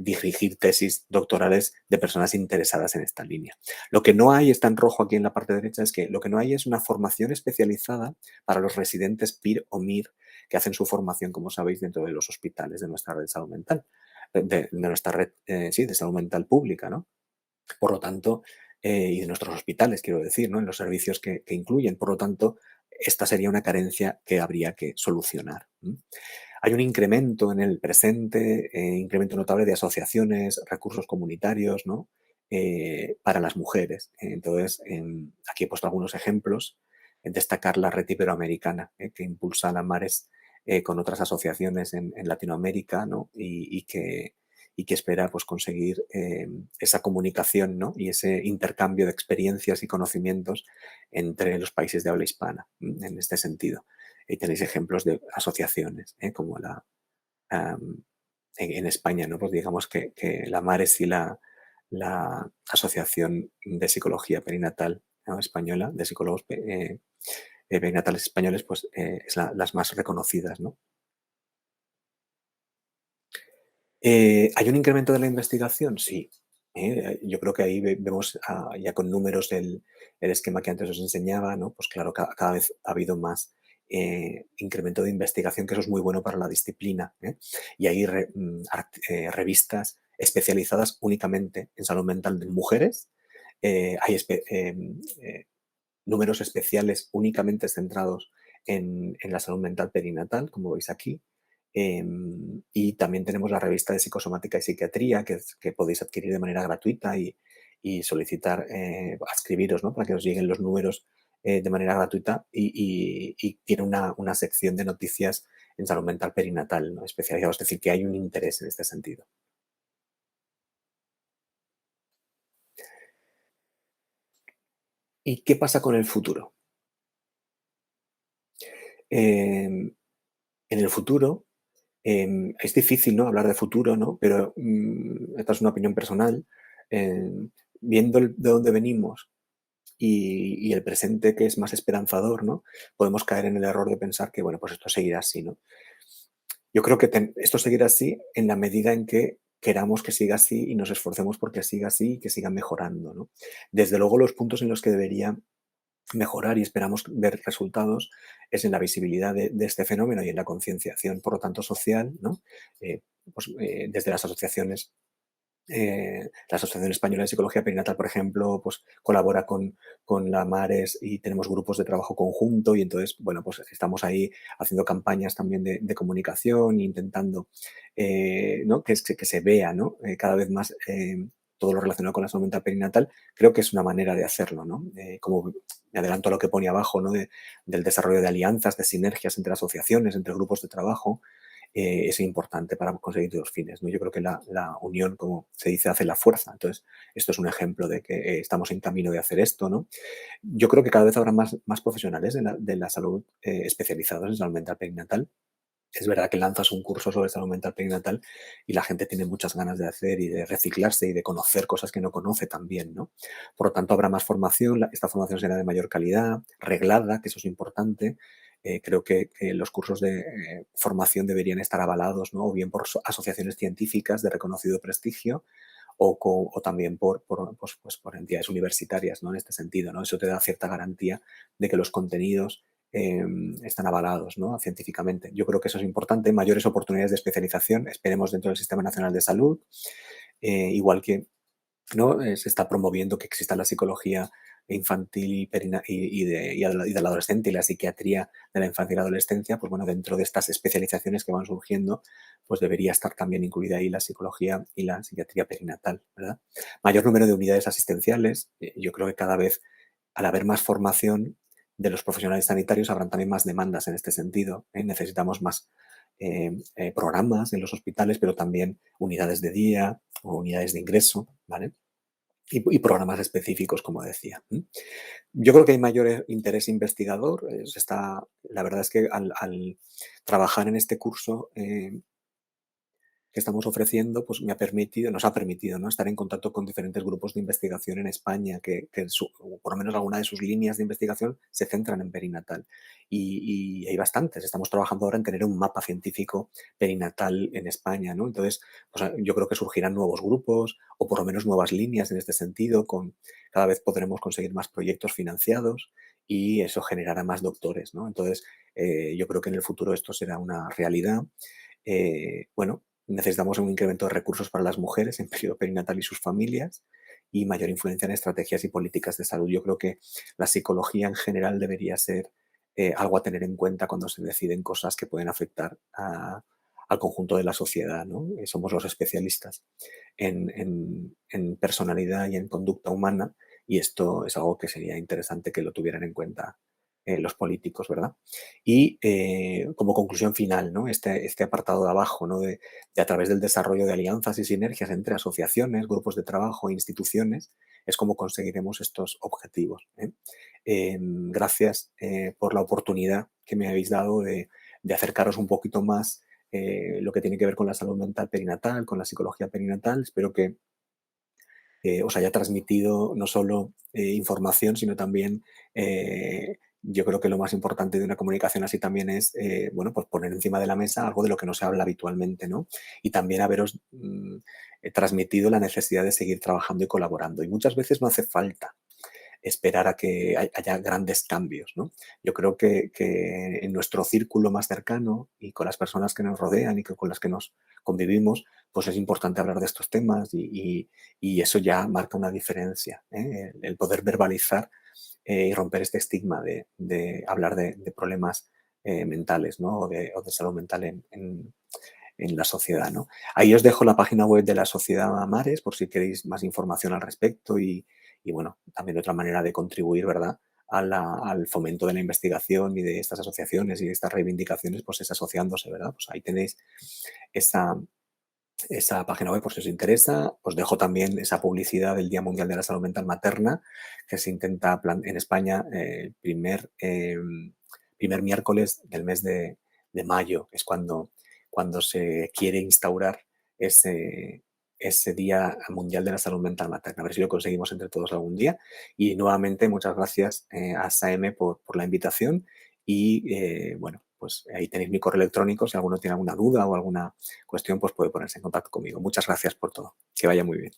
dirigir tesis doctorales de personas interesadas en esta línea. Lo que no hay, está en rojo aquí en la parte derecha, es que lo que no hay es una formación especializada para los residentes PIR o MIR que hacen su formación, como sabéis, dentro de los hospitales de nuestra red de salud mental, de nuestra red, sí, de salud mental pública, ¿no? Por lo tanto, y de nuestros hospitales, quiero decir, ¿no? En los servicios que incluyen. Por lo tanto, esta sería una carencia que habría que solucionar. Hay un incremento en el presente, incremento notable de asociaciones, recursos comunitarios, ¿no? Para las mujeres. Entonces, aquí he puesto algunos ejemplos. Destacar la red iberoamericana, que impulsa la Mares con otras asociaciones en Latinoamérica, ¿no? Y que espera pues, conseguir esa comunicación, ¿no? Y ese intercambio de experiencias y conocimientos entre los países de habla hispana, en este sentido. Y tenéis ejemplos de asociaciones, como en España, ¿no? Pues digamos que la MARES y la Asociación de Psicología Perinatal, ¿no? Española, de psicólogos perinatales españoles, pues es las más reconocidas, ¿no? ¿Hay un incremento de la investigación? Sí. Yo creo que ahí vemos ya con números el esquema que antes os enseñaba, ¿no? Pues claro, cada vez ha habido más incremento de investigación, que eso es muy bueno para la disciplina. Y hay revistas especializadas únicamente en salud mental de mujeres. Hay números especiales únicamente centrados en la salud mental perinatal, como veis aquí. Y también tenemos la revista de psicosomática y psiquiatría que podéis adquirir de manera gratuita y solicitar, adscribiros, ¿no? Para que os lleguen los números de manera gratuita y tiene una sección de noticias en salud mental perinatal, ¿no? Especializado, es decir, que hay un interés en este sentido. ¿Y qué pasa con el futuro? Em, en el futuro, es difícil, ¿no?, hablar de futuro, ¿no? Pero, esta es una opinión personal, viendo de dónde venimos y el presente, que es más esperanzador, ¿no? Podemos caer en el error de pensar que, bueno, pues esto seguirá así, ¿no? Yo creo que esto seguirá así en la medida en que queramos que siga así y nos esforcemos porque siga así y que siga mejorando, ¿no? Desde luego, los puntos en los que debería mejorar y esperamos ver resultados es en la visibilidad de este fenómeno y en la concienciación, por lo tanto, social, ¿no? Desde la Asociación Española de Psicología Perinatal, por ejemplo, pues colabora con la Mares y tenemos grupos de trabajo conjunto y entonces, bueno, pues estamos ahí haciendo campañas también de comunicación, intentando, ¿no? Que se vea, ¿no? Cada vez más todo lo relacionado con la salud mental perinatal. Creo que es una manera de hacerlo, ¿no? Como me adelanto a lo que pone abajo, ¿no? Del desarrollo de alianzas, de sinergias entre asociaciones, entre grupos de trabajo, es importante para conseguir los fines, ¿no? Yo creo que la unión, como se dice, hace la fuerza. Entonces, esto es un ejemplo de que estamos en camino de hacer esto, ¿no? Yo creo que cada vez habrá más profesionales de la salud especializados en salud mental perinatal. Es verdad que lanzas un curso sobre salud mental perinatal y la gente tiene muchas ganas de hacer y de reciclarse y de conocer cosas que no conoce también, ¿no? Por lo tanto, habrá más formación, esta formación será de mayor calidad, reglada, que eso es importante. Creo que los cursos de formación deberían estar avalados, ¿no? O bien por asociaciones científicas de reconocido prestigio o también por entidades universitarias, ¿no? En este sentido, ¿no? Eso te da cierta garantía de que los contenidos están avalados, ¿no? Científicamente. Yo creo que eso es importante. Mayores oportunidades de especialización, esperemos, dentro del Sistema Nacional de Salud, igual que, ¿no? Se está promoviendo que exista la psicología infantil y del adolescente y la psiquiatría de la infancia y la adolescencia, pues bueno, dentro de estas especializaciones que van surgiendo, pues debería estar también incluida ahí la psicología y la psiquiatría perinatal, ¿verdad? Mayor número de unidades asistenciales. Yo creo que cada vez, al haber más formación de los profesionales sanitarios, habrán también más demandas en este sentido, ¿eh? Necesitamos más programas en los hospitales, pero también unidades de día o unidades de ingreso, ¿vale? Y programas específicos, como decía. Yo creo que hay mayor interés investigador. La verdad es que al trabajar en este curso, que estamos ofreciendo, pues nos ha permitido, ¿no? Estar en contacto con diferentes grupos de investigación en España, o por lo menos alguna de sus líneas de investigación se centran en perinatal. Y hay bastantes. Estamos trabajando ahora en tener un mapa científico perinatal en España, ¿no? Entonces, pues, yo creo que surgirán nuevos grupos o por lo menos nuevas líneas en este sentido. Cada vez podremos conseguir más proyectos financiados y eso generará más doctores, ¿no? Entonces, yo creo que en el futuro esto será una realidad. Bueno, necesitamos un incremento de recursos para las mujeres en periodo perinatal y sus familias y mayor influencia en estrategias y políticas de salud. Yo creo que la psicología en general debería ser algo a tener en cuenta cuando se deciden cosas que pueden afectar al conjunto de la sociedad, ¿no? Somos los especialistas en personalidad y en conducta humana y esto es algo que sería interesante que lo tuvieran en cuenta los políticos, ¿verdad? Y como conclusión final, ¿no? Este apartado de abajo, ¿no? De a través del desarrollo de alianzas y sinergias entre asociaciones, grupos de trabajo e instituciones, es como conseguiremos estos objetivos, ¿eh? Gracias por la oportunidad que me habéis dado de acercaros un poquito más lo que tiene que ver con la salud mental perinatal, con la psicología perinatal. Espero que os haya transmitido no solo información, sino también yo creo que lo más importante de una comunicación así también es, bueno, pues poner encima de la mesa algo de lo que no se habla habitualmente, ¿no? Y también haberos transmitido la necesidad de seguir trabajando y colaborando. Y muchas veces no hace falta esperar a que haya grandes cambios, ¿no? Yo creo que en nuestro círculo más cercano y con las personas que nos rodean y con las que nos convivimos, pues es importante hablar de estos temas y eso ya marca una diferencia, ¿eh? El poder verbalizar y romper este estigma de hablar de problemas mentales, ¿no? O de salud mental en la sociedad, ¿no? Ahí os dejo la página web de la Sociedad Mares por si queréis más información al respecto y bueno, también otra manera de contribuir, ¿verdad? Al fomento de la investigación y de estas asociaciones y de estas reivindicaciones, pues es asociándose, ¿verdad? Pues ahí tenéis esa, esa página web por si os interesa. Os dejo también esa publicidad del Día Mundial de la Salud Mental Materna que se intenta en España el primer miércoles del mes de mayo, es cuando se quiere instaurar ese Día Mundial de la Salud Mental Materna. A ver si lo conseguimos entre todos algún día. Y nuevamente muchas gracias a SAM por la invitación y bueno, pues ahí tenéis mi correo electrónico. Si alguno tiene alguna duda o alguna cuestión, pues puede ponerse en contacto conmigo. Muchas gracias por todo. Que vaya muy bien.